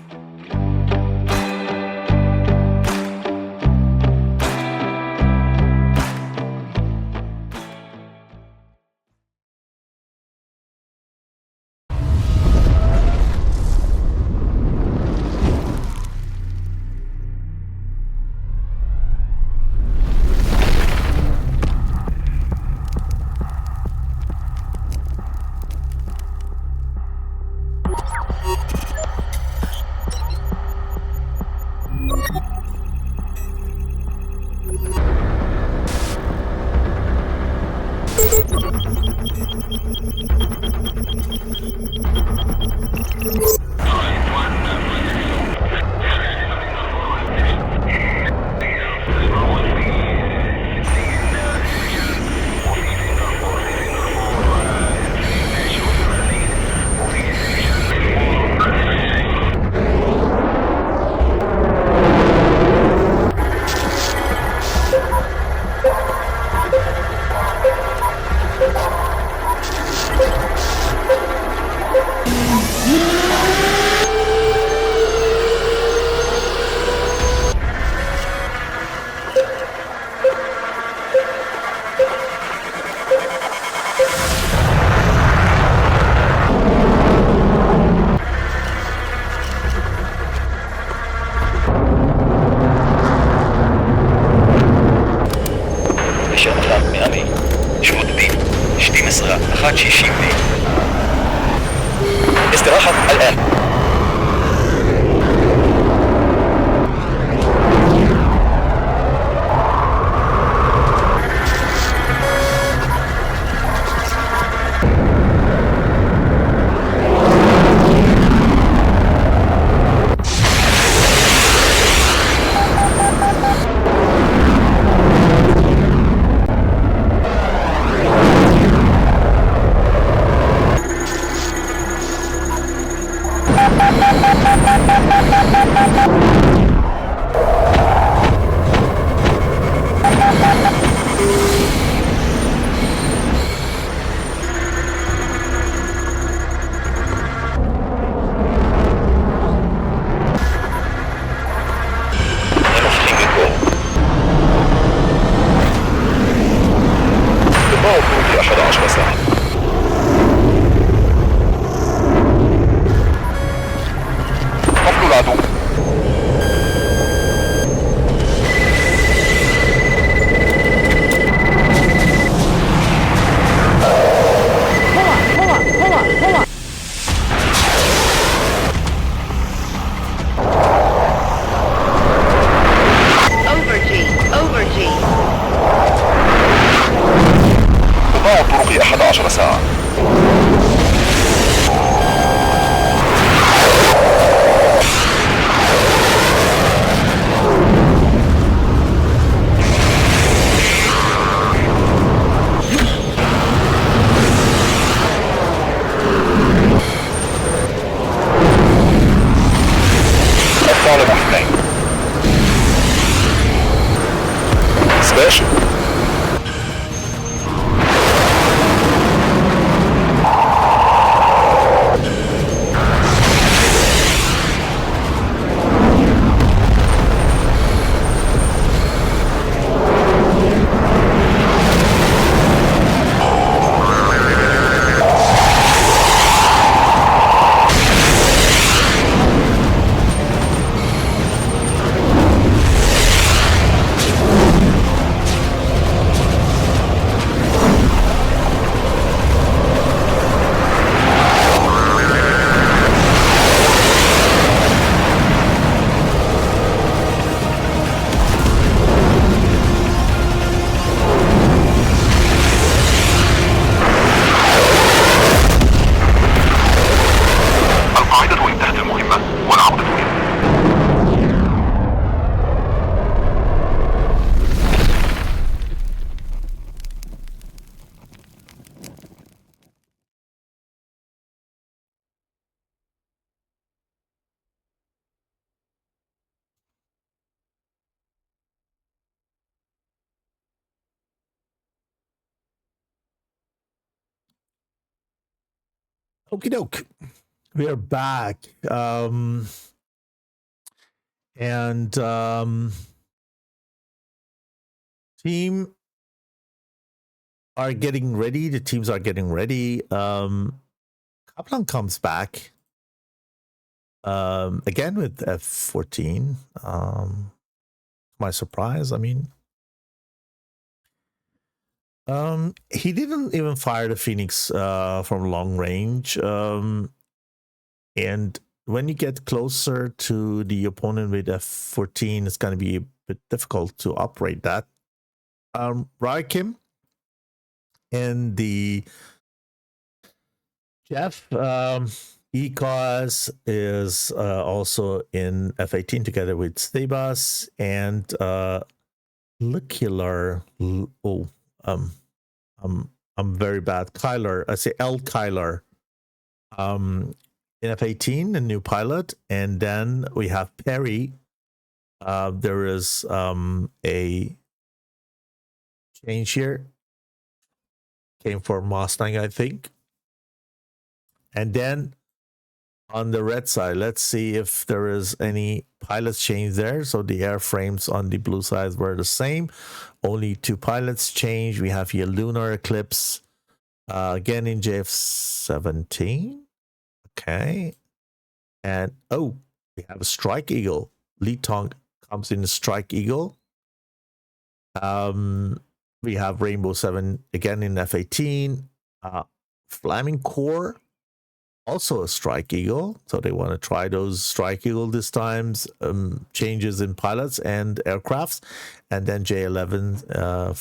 استراحة الآن. Okie doke. We are back. Team are getting ready. The teams are getting ready. Kaplan comes back again with F-14. My surprise, I mean, he didn't even fire the Phoenix from long range. And when you get closer to the opponent with F-14, it's going to be a bit difficult to operate that. Raikim and the Jeff ECOS is also in F-18 together with Stabas and Licular. Oh, I'm very bad. Kyler, I say L. Kyler. In F-18, a new pilot, and then we have Perry. There is a change here. Came for Mustang, I think. And then on the red side, let's see if there is any pilots change there. So the airframes on the blue side were the same. Only 2 pilots change. We have here Lunar Eclipse again in JF-17. Okay. And oh, we have a Strike Eagle. Lee Tong comes in a Strike Eagle. We have Rainbow 7 again in F-18. Flaming Core, also a Strike Eagle. So they want to try those Strike Eagle this time. Changes in pilots and aircrafts. And then J-11,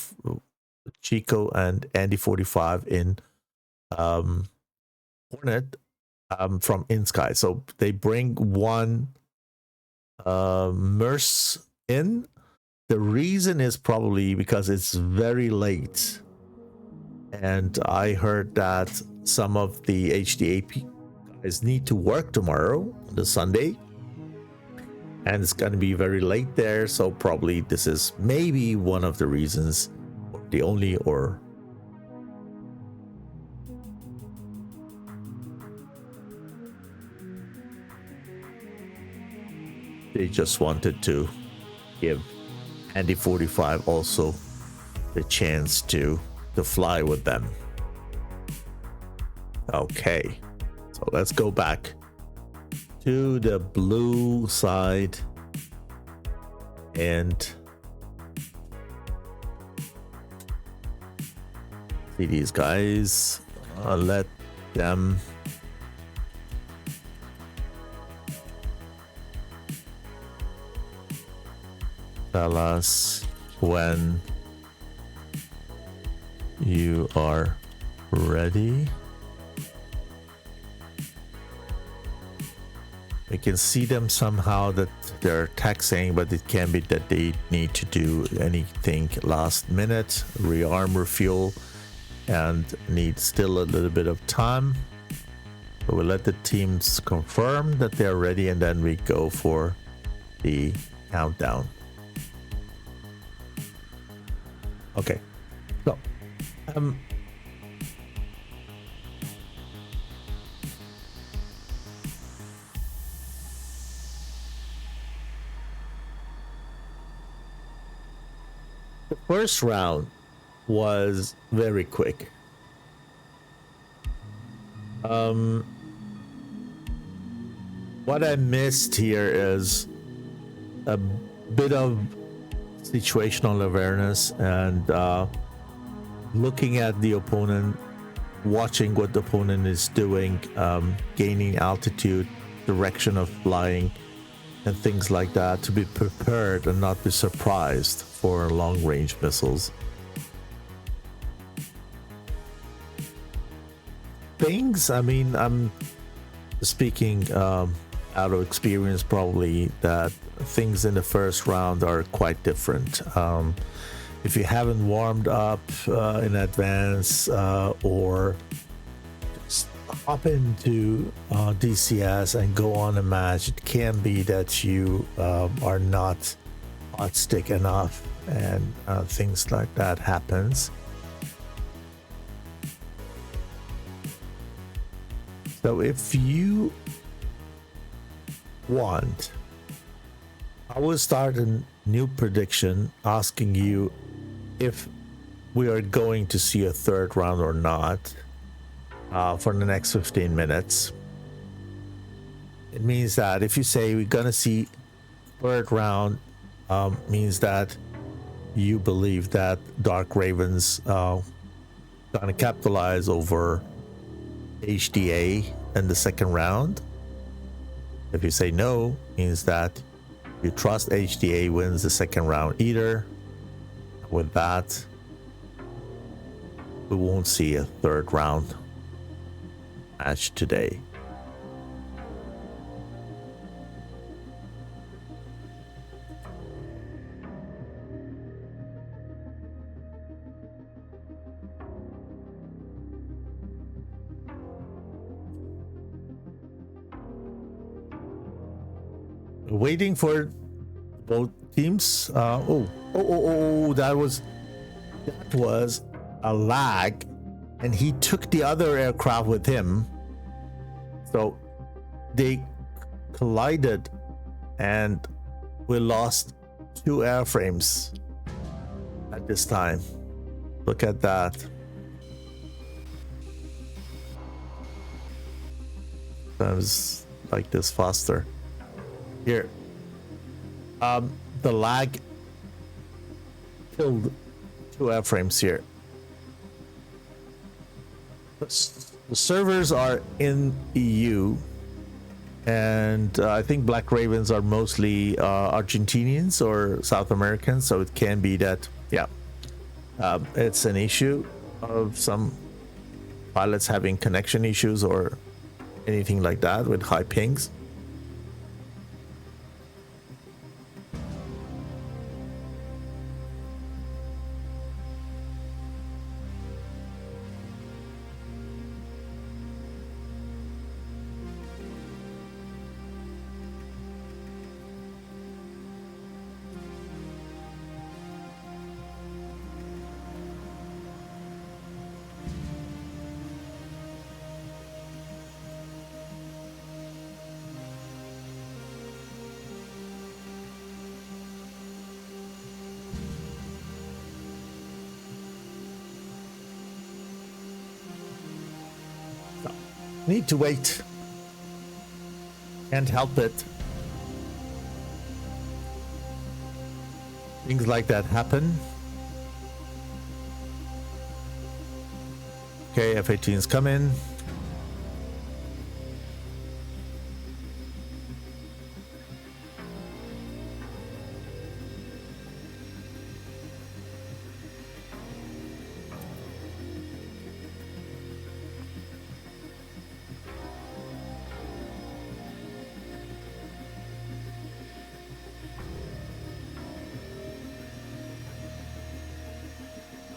Chico and Andy 45 in Hornet from InSky. So they bring one Merce in. The reason is probably because it's very late. And I heard that some of the HDA guys need to work tomorrow, the Sunday. And it's going to be very late there. So probably this is maybe one of the reasons, or the only, or they just wanted to give Andy 45 also the chance to fly with them. Okay, so let's go back to the blue side and see these guys. Let them tell us when you are ready. We can see them somehow that they're texting, but it can be that they need to do anything last minute, rearm, refuel, and need still a little bit of time. So we'll let the teams confirm that they're ready, and then we go for the countdown. Okay, so the first round was very quick. What I missed here is a bit of situational awareness and looking at the opponent, watching what the opponent is doing, gaining altitude, direction of flying, and things like that, to be prepared and not be surprised for long-range missiles. Things, I mean, I'm speaking out of experience probably, that things in the first round are quite different. If you haven't warmed up in advance or just hop into DCS and go on a match, it can be that you are not hot stick enough, and things like that happens. So if you want, I will start a new prediction asking you if we are going to see a third round or not for the next 15 minutes. It means that if you say we're gonna see third round, means that you believe that Dark Ravens gonna capitalize over HDA in the second round. If you say no, means that you trust HDA wins the second round either. With that, we won't see a third round match today. Waiting for both teams. That was a lag, and he took the other aircraft with him, so they collided and we lost 2 airframes at this time. Look at that. Sometimes like this faster. Here, the lag killed 2 airframes here. The servers are in EU, and I think Black Ravens are mostly Argentinians or South Americans, so it can be that, yeah, it's an issue of some pilots having connection issues or anything like that with high pings. Need to wait. Can't help it. Things like that happen. Okay, F-18's coming.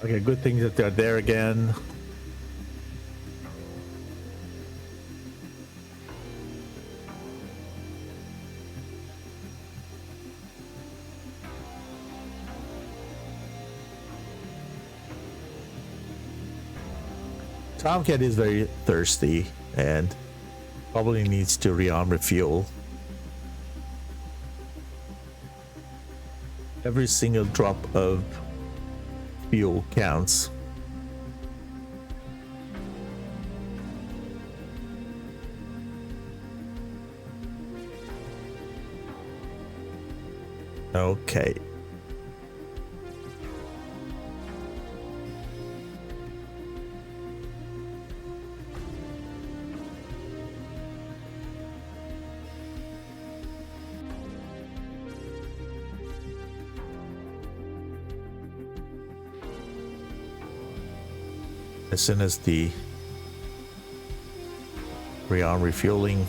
Okay, good thing that they're there again. Tomcat is very thirsty and probably needs to rearm refuel. Every single drop of fuel counts. Okay. As soon as the rearm refueling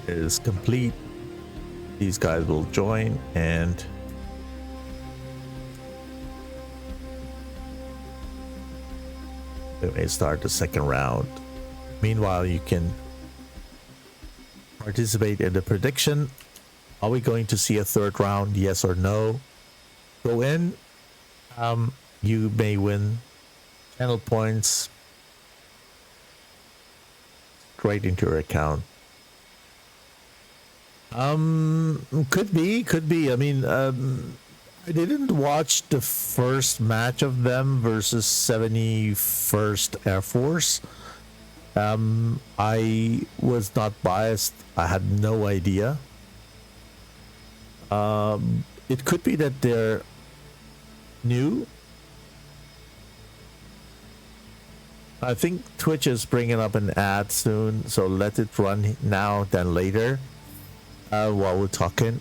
is complete, these guys will join and we may start the second round. Meanwhile, you can participate in the prediction. Are we going to see a third round? Yes or no? Go in. You may win channel points, straight into your account. Could be. I mean, I didn't watch the first match of them versus 71st Air Force. I was not biased. I had no idea. It could be that they're new. I think Twitch is bringing up an ad soon, so let it run now then later while we're talking.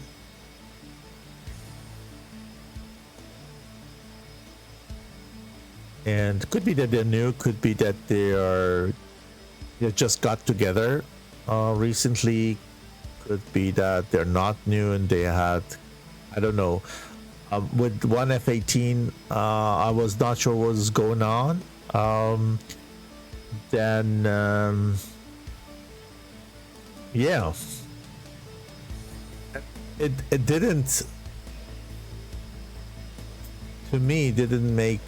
And could be that they're new, could be that they just got together recently, could be that they're not new and they had, I don't know. With one F-18, I was not sure what was going on. Then yeah, it didn't, to me, didn't make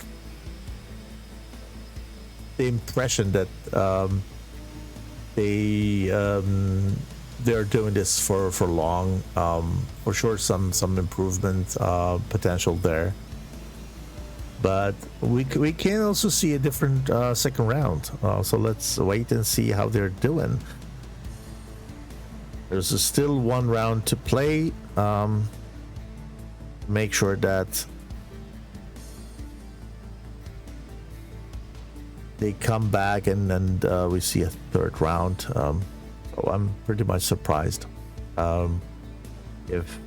the impression that they're doing this for long. For sure some improvement potential there, but we can also see a different second round, so let's wait and see how they're doing. There's still one round to play. Make sure that they come back and we see a third round. So I'm pretty much surprised if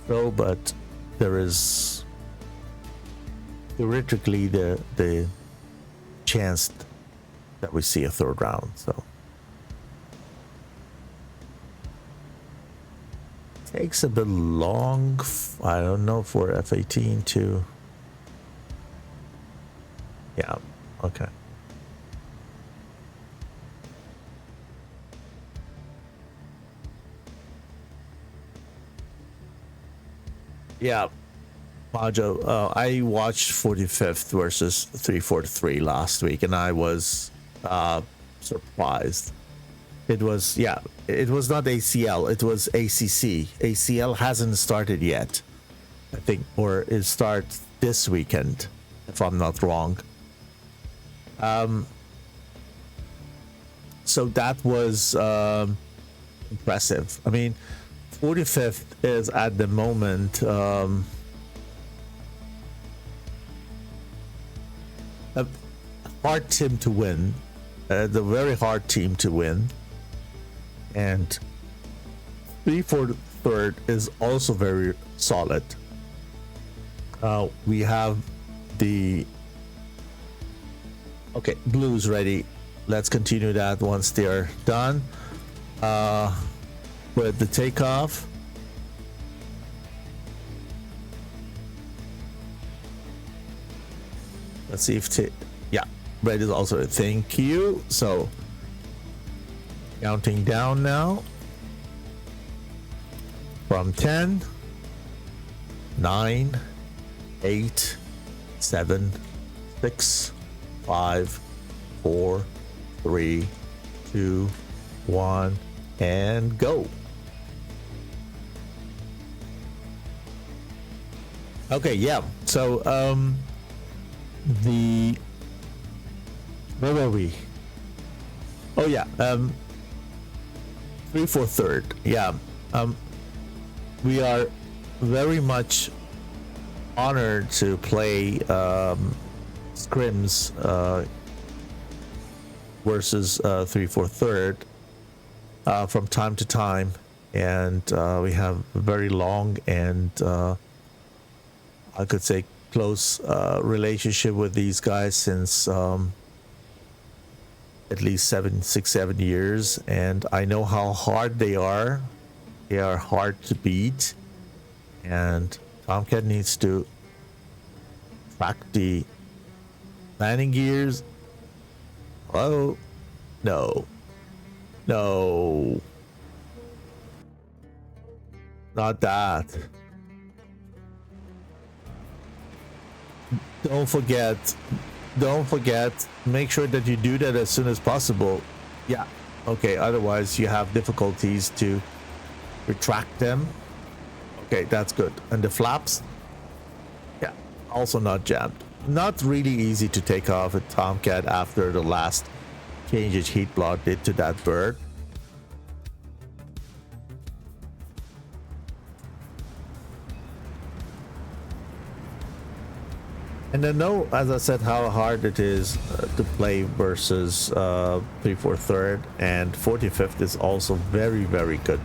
so, but there is theoretically the chance that we see a third round. So takes a bit long, I don't know, for F-18 to, yeah, okay. Yeah, Majo, I watched 45th versus 343 last week, and I was surprised. It was, yeah, it was not ACL, it was ACC. ACL hasn't started yet, I think, or it starts this weekend, if I'm not wrong. So that was impressive. I mean, 45th is at the moment a hard team to win, the very hard team to win, and 343rd is also very solid. We have the Blues ready. Let's continue that once they're done with the takeoff. Let's see if yeah, red is also, thank you. So counting down now from 10, 9, 8, 7, 6, 5, 4, 3, 2, 1, and go. Okay, yeah. So where were we? Oh yeah, 343rd. Yeah, we are very much honored to play scrims versus 343rd from time to time, and we have a very long and I could say close relationship with these guys since at least 7 years, and I know how hard they are. They are hard to beat, and Tomcat needs to track the landing gears. Oh, no, not that. Don't forget don't forget, make sure that you do that as soon as possible. Yeah, okay, otherwise you have difficulties to retract them. Okay, that's good. And the flaps, yeah, also not jammed. Not really easy to take off a Tomcat after the last changes heat block did to that bird. And I know, as I said, how hard it is to play versus 3/4 and 45th is also very, very good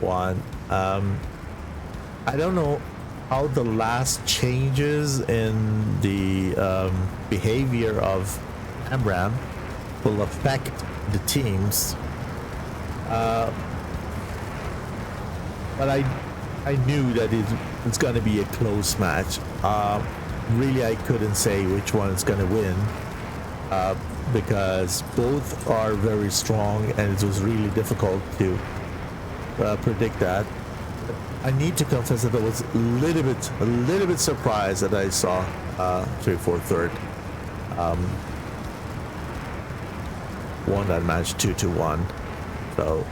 one. I don't know how the last changes in the behavior of Amram will affect the teams, but I knew that it's going to be a close match. Really, I couldn't say which one is going to win because both are very strong, and it was really difficult to predict that. I need to confess that I was a little bit surprised that I saw 3/4 won that match 2-1. So.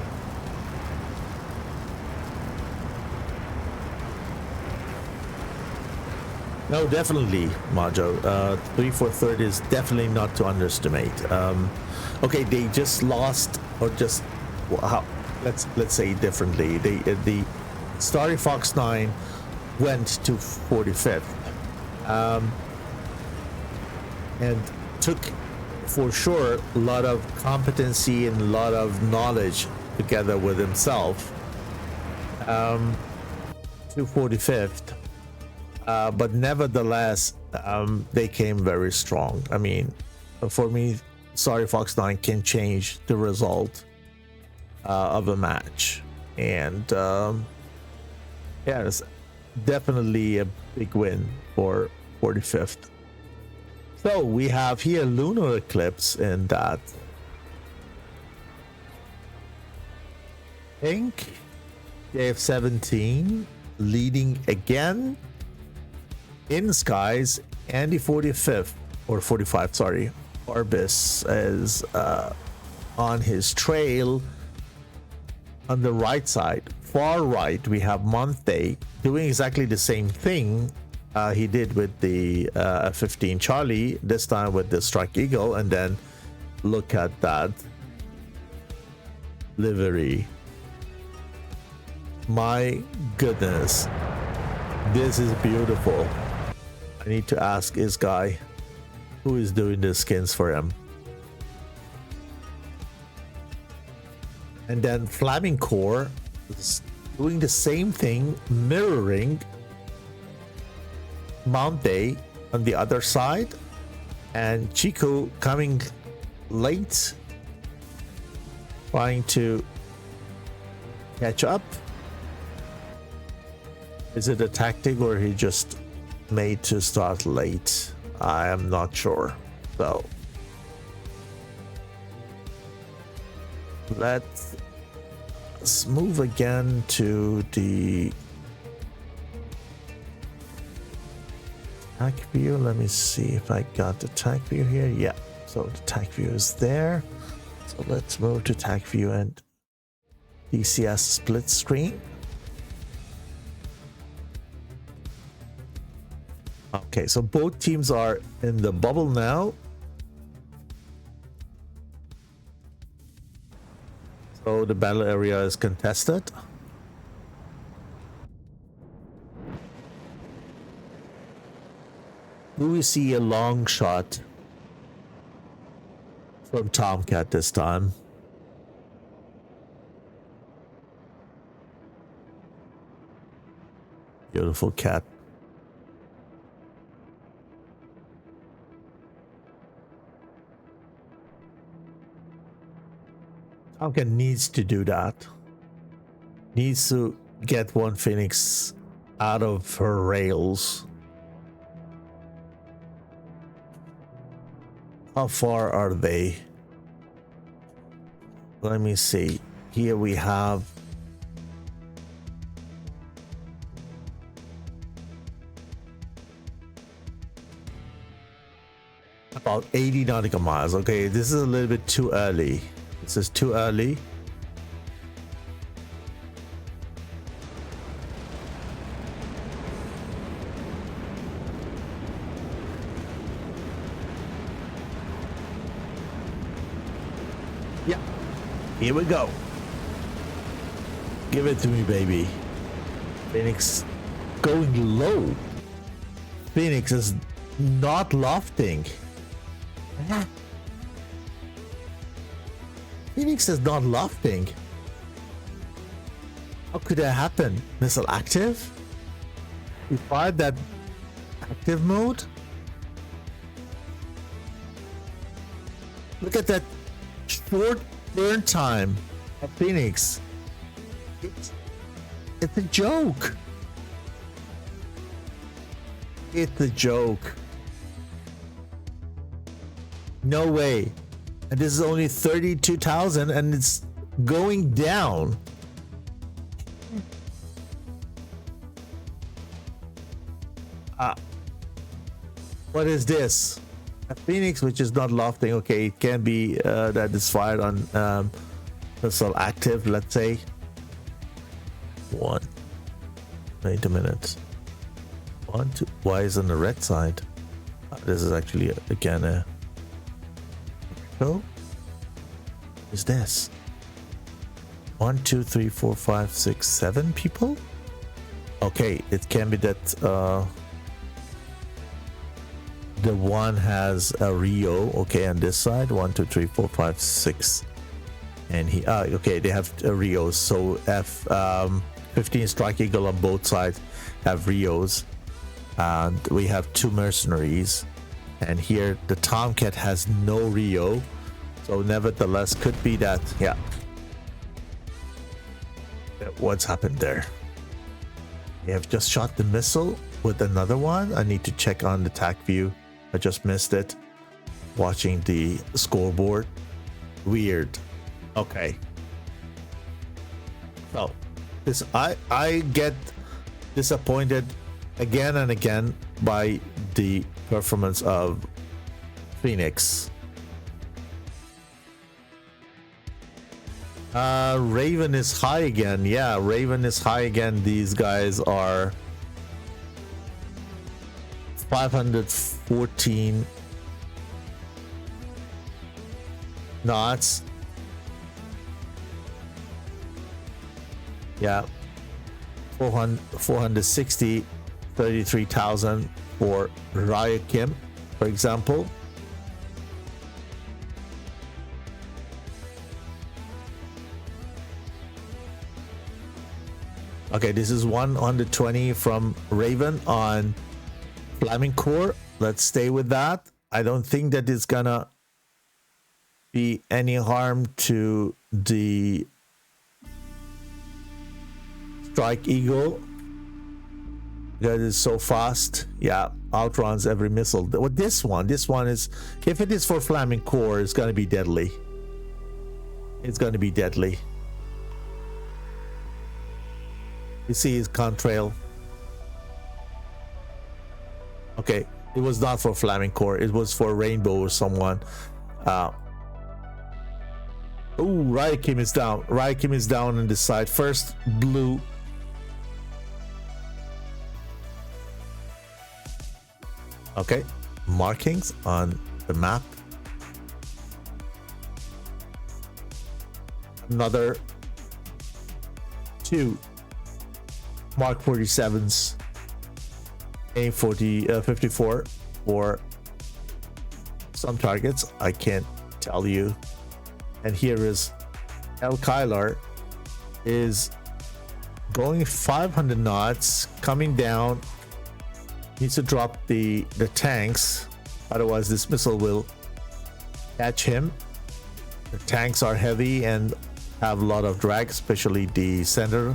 No, definitely, Majo. 3/4 is definitely not to underestimate. Okay, they just lost, or just let's say it differently. The Starry Fox 9 went to 45th, and took for sure a lot of competency and a lot of knowledge together with himself to 45th. But nevertheless, they came very strong. I mean, for me, Sorry Fox 9 can change the result of a match. And yeah, it's definitely a big win for 45th. So we have here lunar eclipse in that. Pink, F-17 leading again in skies, and the 45th or 45, sorry, Orbis is on his trail. On the right side, far right, we have Monte doing exactly the same thing he did with the F-15 Charlie, this time with the Strike Eagle. And then look at that livery. My goodness, this is beautiful. I need to ask this guy who is doing the skins for him. And then Flaming Core is doing the same thing, mirroring Monte on the other side, and Chico coming late, trying to catch up. Is it a tactic, or he just made to start late? I am not sure. So let's move again to the attack view. Let me see if I got the attack view here. Yeah, so the attack view is there. So let's move to attack view and DCS split screen. Okay, so both teams are in the bubble now. So the battle area is contested. Do we see a long shot from Tomcat this time? Beautiful cat. Tomcat needs to do that. Needs to get one Phoenix out of her rails. How far are they? Let me see. Here we have about 80 nautical miles. Okay, this is a little bit too early. This is too early. Yeah, here we go. Give it to me, baby. Phoenix going low. Phoenix is not lofting. Phoenix is not lofting. How could that happen? Missile active? We fired that active mode? Look at that short burn time of Phoenix. It's a joke. It's a joke. No way. And this is only 32,000 and it's going down. What is this? A Phoenix which is not lofting. Okay, it can be that is fired on missile active, let's say. Wait a minute. 1, 2. Why is on the red side? This is actually again a. So, is this 1, 2, 3, 4, 5, 6, 7 people? Okay, it can be that the one has a Rio. Okay, on this side, 1, 2, 3, 4, 5, 6, and he. Okay, they have a Rio. So F-15 Strike Eagle on both sides have Rios, and we have 2 mercenaries. And here the Tomcat has no Rio, so nevertheless could be that. Yeah, what's happened there? They have just shot the missile with another one. I need to check on the TAC view. I just missed it watching the scoreboard. Weird. Okay, so this I get disappointed again and again by the performance of Phoenix. Raven is high again. Yeah, Raven is high again. These guys are 514 knots. Yeah, 460, 33,000 for Raya Kim, for example. Okay, this is 120 from Raven on Flaming Core. Let's stay with that. I don't think that it's gonna be any harm to the Strike Eagle. That is so fast. Yeah, outruns every missile. What this one is, if it is for Flaming Core, it's gonna be deadly. It's gonna be deadly. You see his contrail. Okay, it was not for Flaming Core. It was for Rainbow or someone. Oh, Raya Kim is down. Raya Kim is down on this side. First blue. Okay, markings on the map. Another 2 Mark 47s, A-54 for some targets. I can't tell you. And here is El Kylar is going 500 knots, coming down. Needs to drop the tanks, otherwise this missile will catch him. The tanks are heavy and have a lot of drag, especially the center.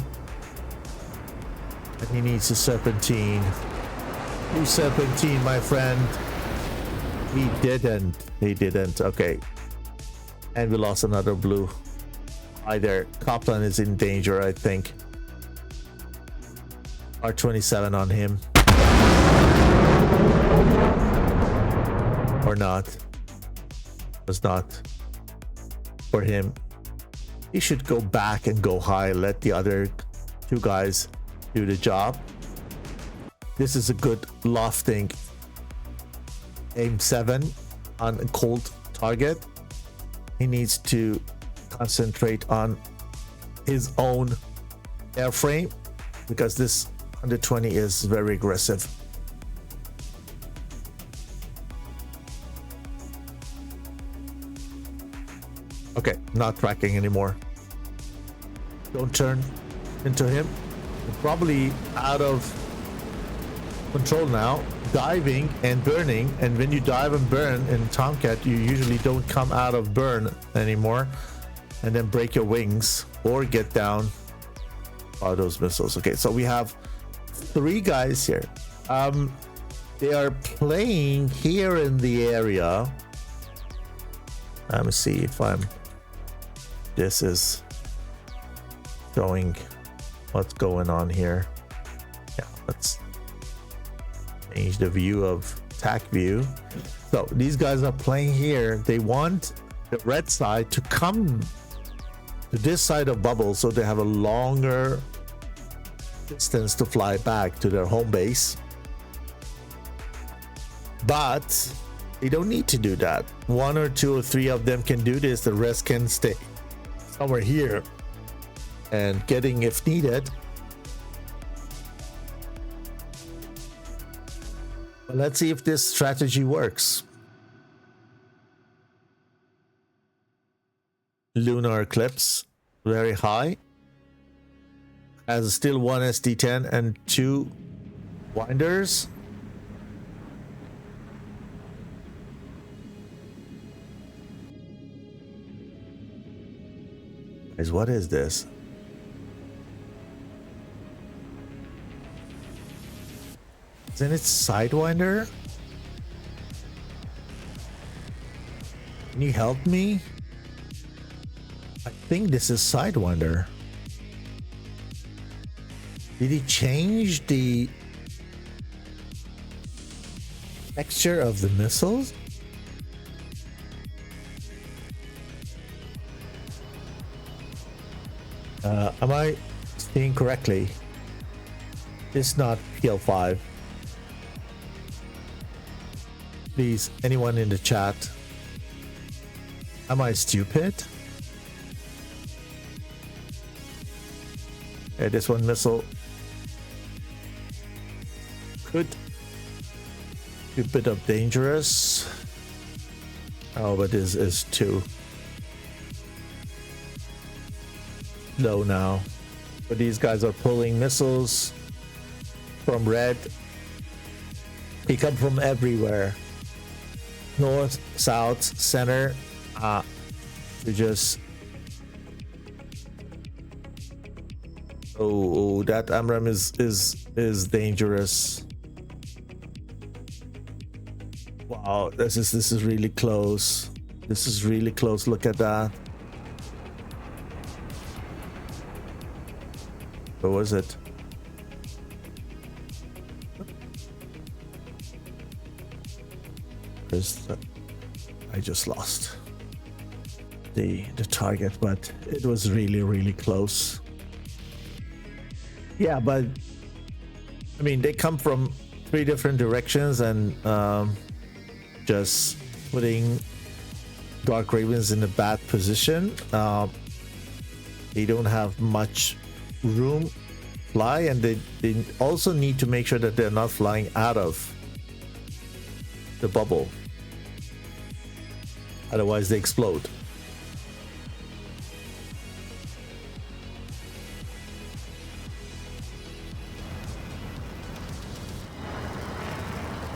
And he needs a serpentine. You serpentine, my friend. He didn't. Okay, and we lost another blue. Either Copland is in danger, I think. R27 on him. Or not. was not for him. He should go back and go high, let the other two guys do the job. This is a good lofting aim 7 on a cold target. He needs to concentrate on his own airframe because this 120 is very aggressive. Okay, not tracking anymore. Don't turn into him. You're probably out of control now. Diving and burning, and when you dive and burn in Tomcat, you usually don't come out of burn anymore and then break your wings or get down by those missiles. Okay, so we have 3 guys here. They are playing here in the area. Let me see if this is showing what's going on here. Yeah, let's change the view of TAC view. So these guys are playing here. They want the red side to come to this side of bubble so they have a longer distance to fly back to their home base. But they don't need to do that. 1 or 2 or 3 of them can do this. The rest can stay somewhere here and getting if needed. But let's see if this strategy works. Lunar eclipse, very high. Has still 1 SD10 and 2 winders. Guys, what is this? Isn't it Sidewinder? Can you help me? I think this is Sidewinder. Did he change the texture of the missiles? Am I seeing correctly? It's not PL5. Please, anyone in the chat, am I stupid? Okay, this one missile could be a bit of dangerous. Oh, but this is too low now. But these guys are pulling missiles from red. They come from everywhere. North, south, center. We just oh, that Amram is dangerous. Wow, this is really close. This is really close. Look at that. What was it? I just lost the target, but it was really close. Yeah, but I mean, they come from 3 different directions, and just putting Dark Ravens in a bad position. They don't have much room fly, and they also need to make sure that they're not flying out of the bubble, otherwise they explode.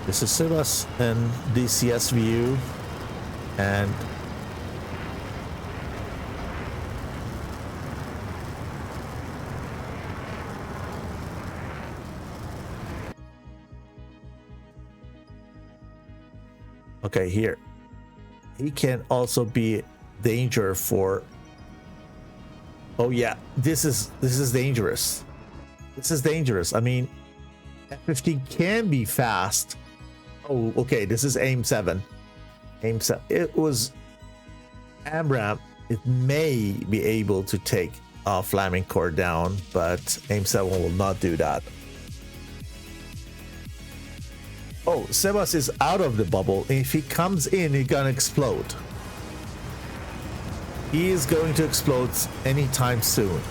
This is Silas and DCS view, and okay, here he can also be danger for. Oh yeah, this is dangerous. This is dangerous. I mean, F-15 can be fast. Oh, okay, this is aim 7. Aim 7. It was AMRAAM, it may be able to take Flaming Core down, but AIM-7 will not do that. Oh, Sebas is out of the bubble. If he comes in, he's gonna explode. He is going to explode anytime soon.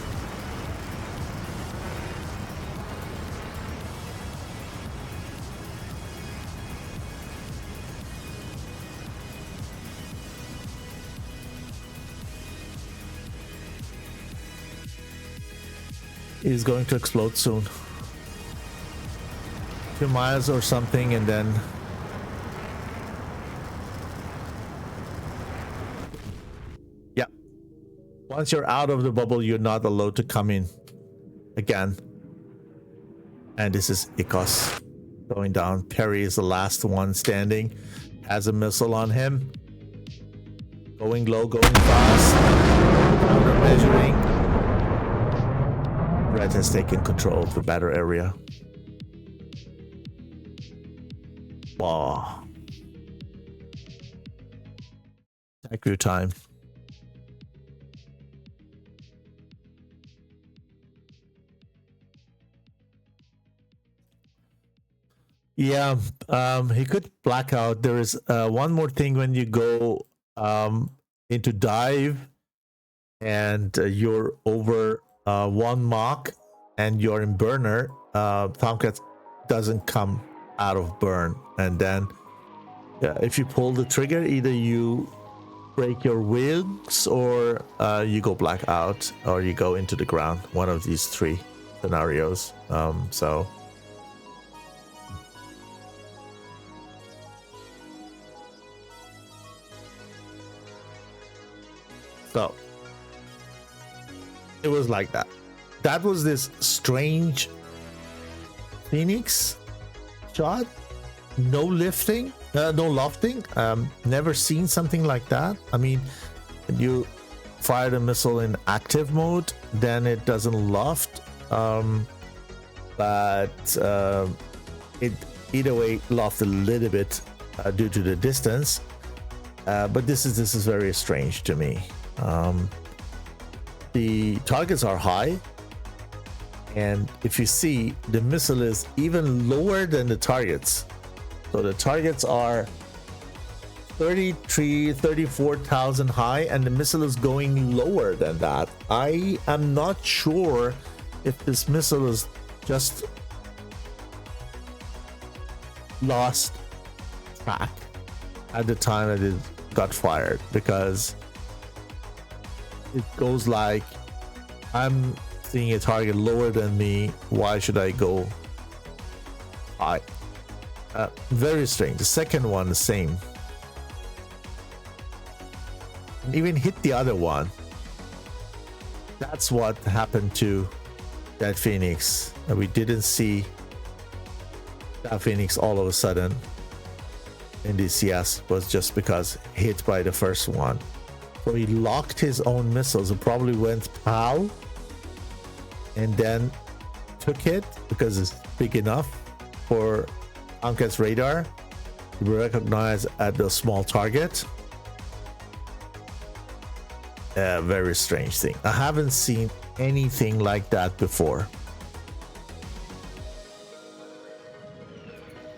He's going to explode soon. 2 miles or something, and then yeah, once you're out of the bubble, you're not allowed to come in again. And this is Ikos going down. Perry is the last one standing, has a missile on him, going low, going fast, counter measuring. Red has taken control of the battle area. Wow. Attack view time. Yeah, he could black out. There is one more thing when you go into dive and you're over 1 Mach and you're in burner, Tomcat doesn't come out of burn, and then if you pull the trigger, either you break your wings or you go black out or you go into the ground. One of these 3 scenarios. So it was like that. That was this strange Phoenix shot. No lifting, no lofting. Never seen something like that. I mean, you fired a missile in active mode, then it doesn't loft. But it either way lofted a little bit due to the distance. But this is very strange to me. The targets are high, and if you see, the missile is even lower than the targets. So the targets are 34,000 high, and the missile is going lower than that. I am not sure if this missile is just lost track at the time that it got fired, because it goes like, I'm seeing a target lower than me, why should I go high? Very strange. The second one, the same. Even hit the other one. That's what happened to that Phoenix. We didn't see that Phoenix all of a sudden in DCS, was just because hit by the first one. So he locked his own missiles and probably went pow, and then took it because it's big enough for Tomcat's radar to be recognized at the small target. A very strange thing. I haven't seen anything like that before.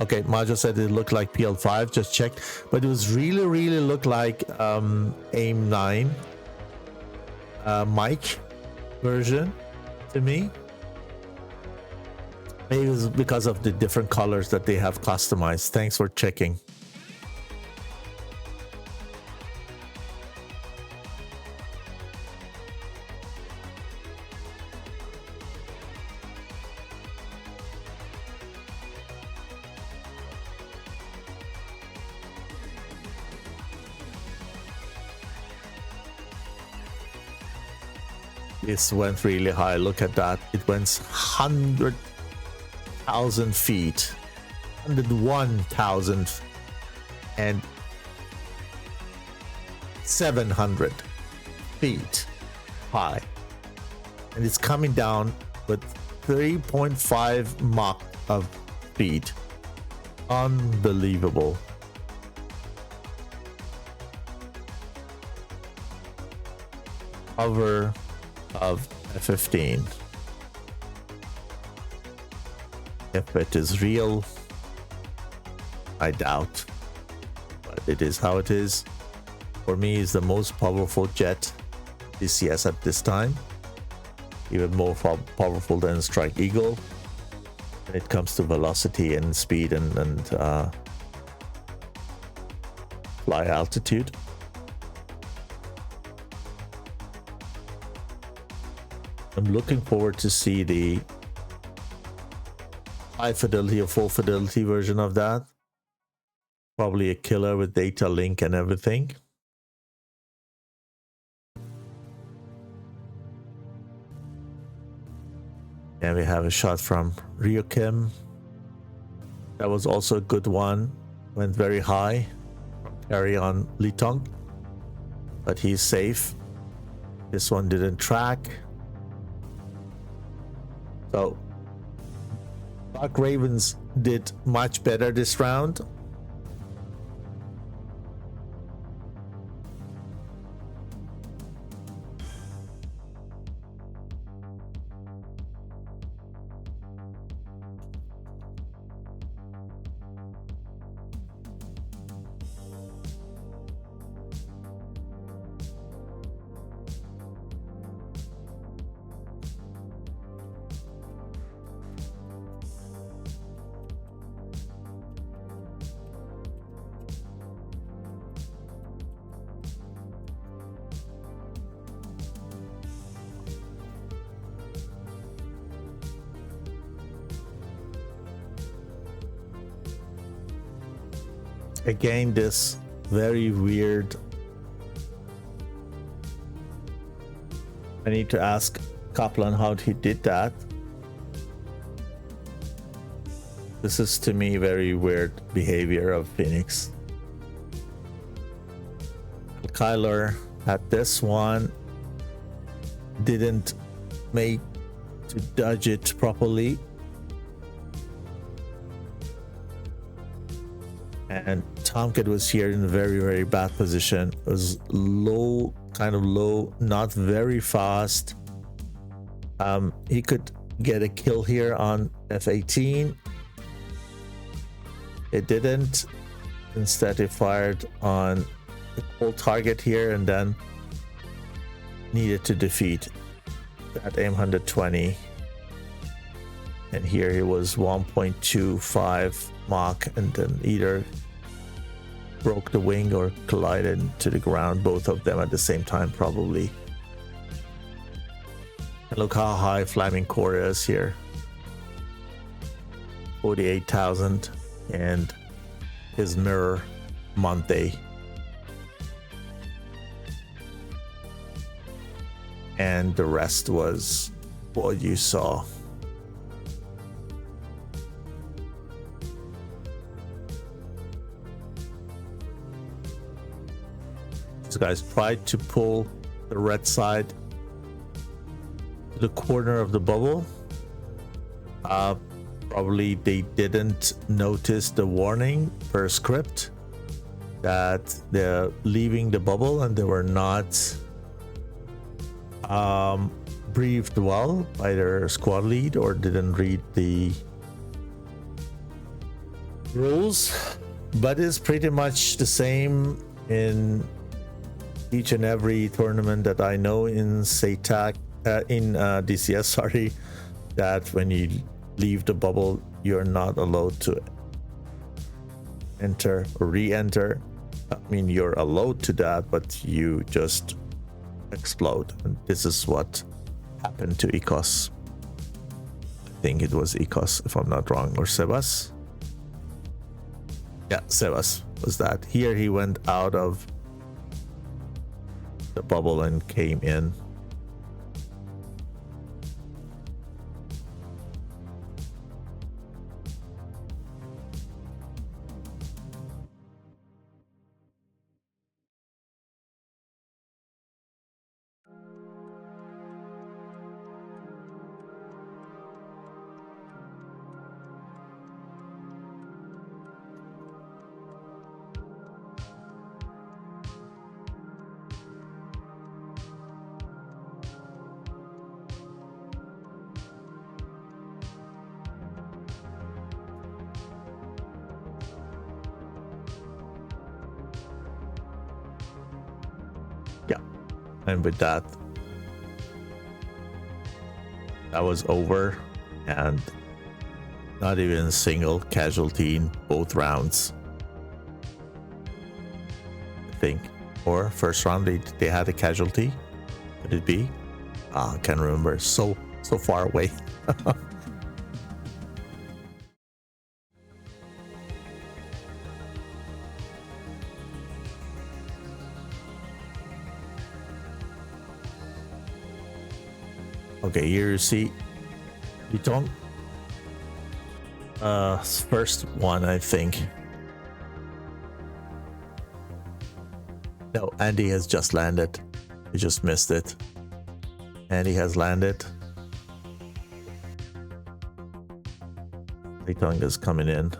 Okay, Majo said it looked like PL5, just checked, but it was really looked like AIM-9 Mike version to me. Maybe it was because of the different colors that they have customized. Thanks for checking. This went really high. Look at that. It went 100,000 feet, 101,000 and 700 feet high, and it's coming down with 3.5 Mach of speed. Unbelievable. hover of F-15. If it is real, I doubt, but it is how it is. For me, it's the most powerful jet DCS at this time, even more powerful than Strike Eagle when it comes to velocity and speed and fly altitude. I'm looking forward to see the high fidelity or full fidelity version of that. Probably a killer with data link and everything. And we have a shot from Ryukim. That was also a good one. Went very high. Carry on Litong. But he's safe. This one didn't track. So Black Ravens did much better this round. Again, this very weird. I need to ask Kaplan how he did that. This is to me very weird behavior of Phoenix. Kyler at this one didn't make to dodge it properly. And Tomcat was here in a very, very bad position. It was low, kind of low, not very fast. He could get a kill here on F-18. It didn't. Instead, he fired on the whole target here and then needed to defeat that AIM-120. And here he was 1.25 Mach and then either broke the wing or collided to the ground, both of them at the same time probably. And look how high Flaming Core is here. 48,000 and his mirror Monte. And the rest was what you saw. These guys tried to pull the red side to the corner of the bubble. Probably they didn't notice the warning per script that they're leaving the bubble and they were not briefed well by their squad lead or didn't read the rules. But it's pretty much the same in each and every tournament that I know in SATAC, in DCS, sorry, that when you leave the bubble, you're not allowed to enter or re-enter. I mean, you're allowed to that, but you just explode. And this is what happened to Ecos. I think it was Ecos, if I'm not wrong, or Sebas. Yeah, Sebas was that. Here he went out of the bubble and came in. Yeah. And with that, that was over, and not even a single casualty in both rounds, I think. Or first round they had a casualty. Could it be? I can't remember. So far away. Okay, here you see Yutong. First one, I think. No, Andy has just landed. We just missed it. Andy has landed. Yutong is coming in.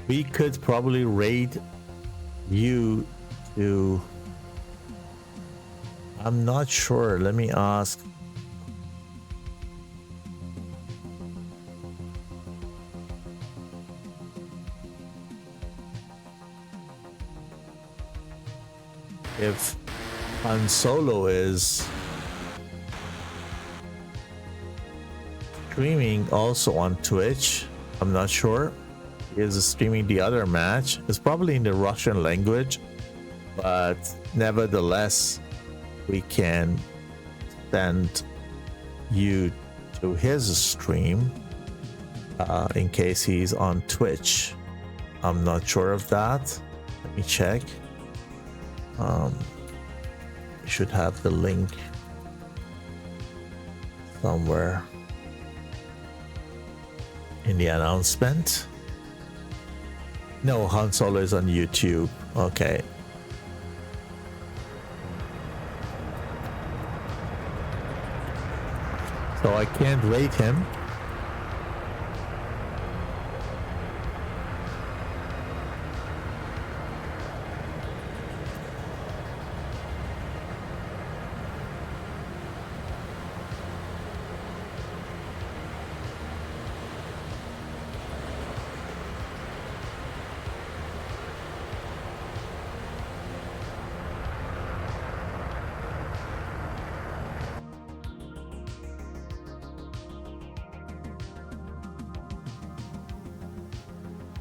We could probably raid you to... I'm not sure. Let me ask. If Han Solo is streaming also on Twitch, I'm not sure. Is streaming the other match. It's probably in the Russian language, but nevertheless we can send you to his stream in case he's on Twitch. I'm not sure of that. Let me check. We should have the link somewhere in the announcement. No, Han Solo is on YouTube. Okay. So I can't rate him.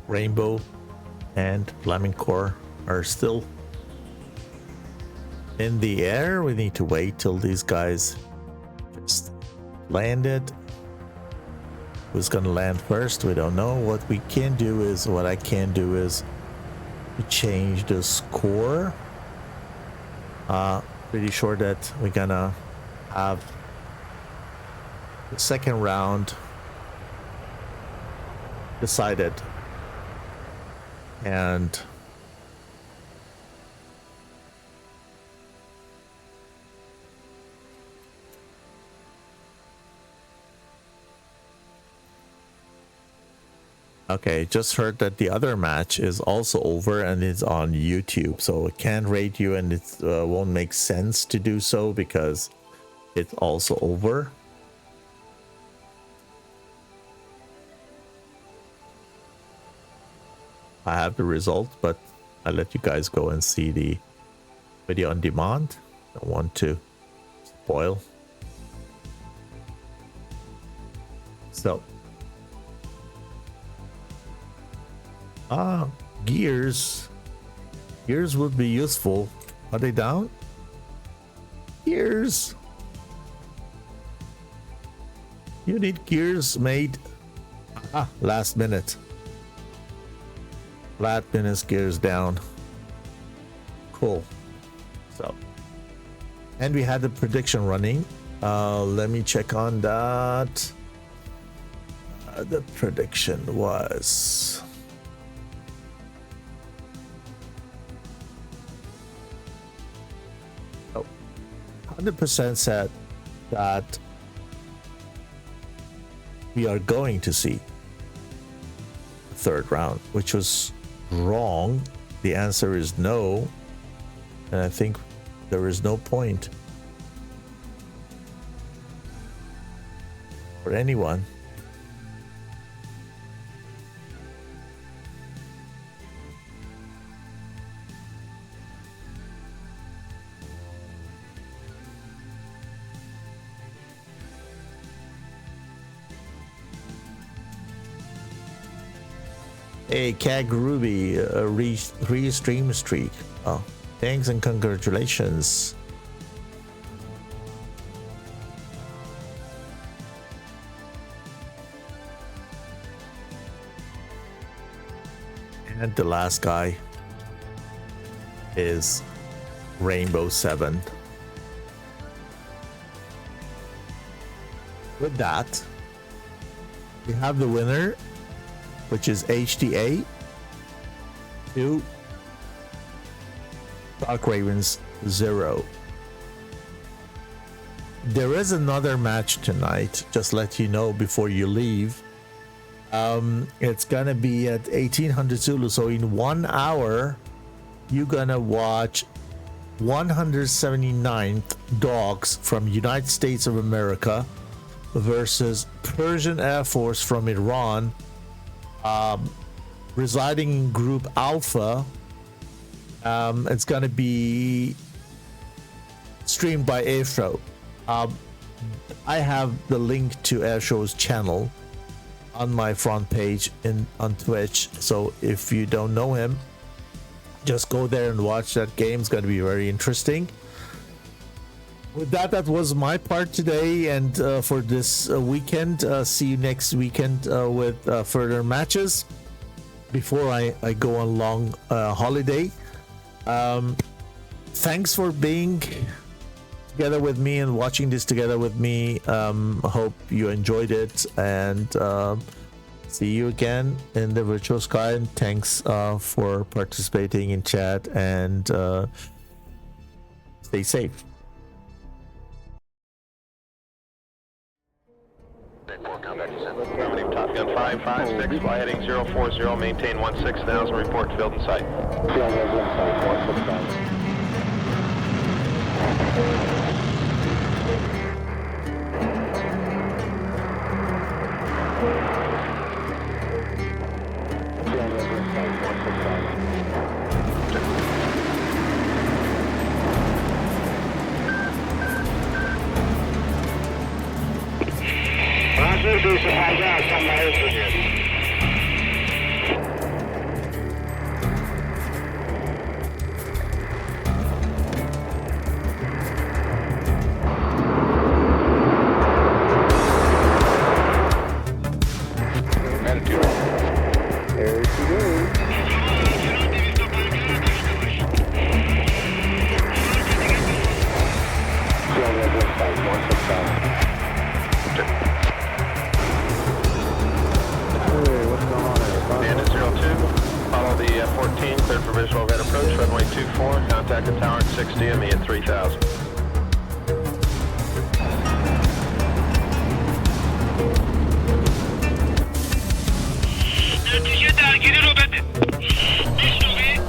Rainbow and Flaming Core are still in the air. We need to wait till these guys just landed. Who's gonna land first? We don't know. What I can do is change the score. Pretty sure that we're gonna have the second round decided. And okay, just heard that the other match is also over and it's on YouTube, so I can't rate you, and it won't make sense to do so because it's also over. I have the result, but I'll let you guys go and see the video on demand. Don't want to spoil. So, gears would be useful. Are they down? Gears. You need gears made last minute. Flat minutes gears down. Cool. So, and we had the prediction running. Let me check on that. The prediction was 100% said that we are going to see a third round, which was wrong. The answer is no, and I think there is no point for anyone. Hey, Kag Ruby, re-stream streak. Oh, thanks and congratulations. And the last guy is Rainbow 7. With that, we have the winner, which is HDA to Dark Ravens 0. There is another match tonight, just let you know before you leave. It's gonna be at 1800 Zulu, so in 1 hour you're gonna watch 179th Dogs from United States of America versus Persian Air Force from Iran, residing in Group Alpha. It's gonna be streamed by Airshow. I have the link to Airshow's channel on my front page on Twitch, so if you don't know him, just go there and watch that game. It's going to be very interesting. With that, that was my part today, and for this weekend. See you next weekend with further matches before I go on long holiday. Thanks for being together with me and watching this together with me. Hope you enjoyed it, and see you again in the virtual sky. And thanks for participating in chat, and stay safe. Affirmative, Top Gun 556, fly heading 040, maintain 16,000, report field in sight. Contact the tower at 60 and me at 3000. نتیجه درگیری رو بده. میشنوی؟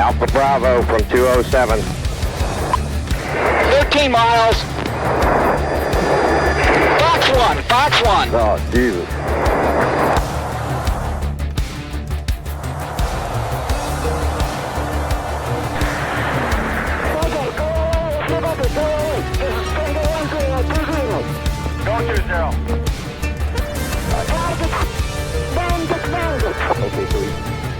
Alpha Bravo from 207. 13 miles. Fox 1, Fox 1. Oh, Jesus. Go 20. Okay, please.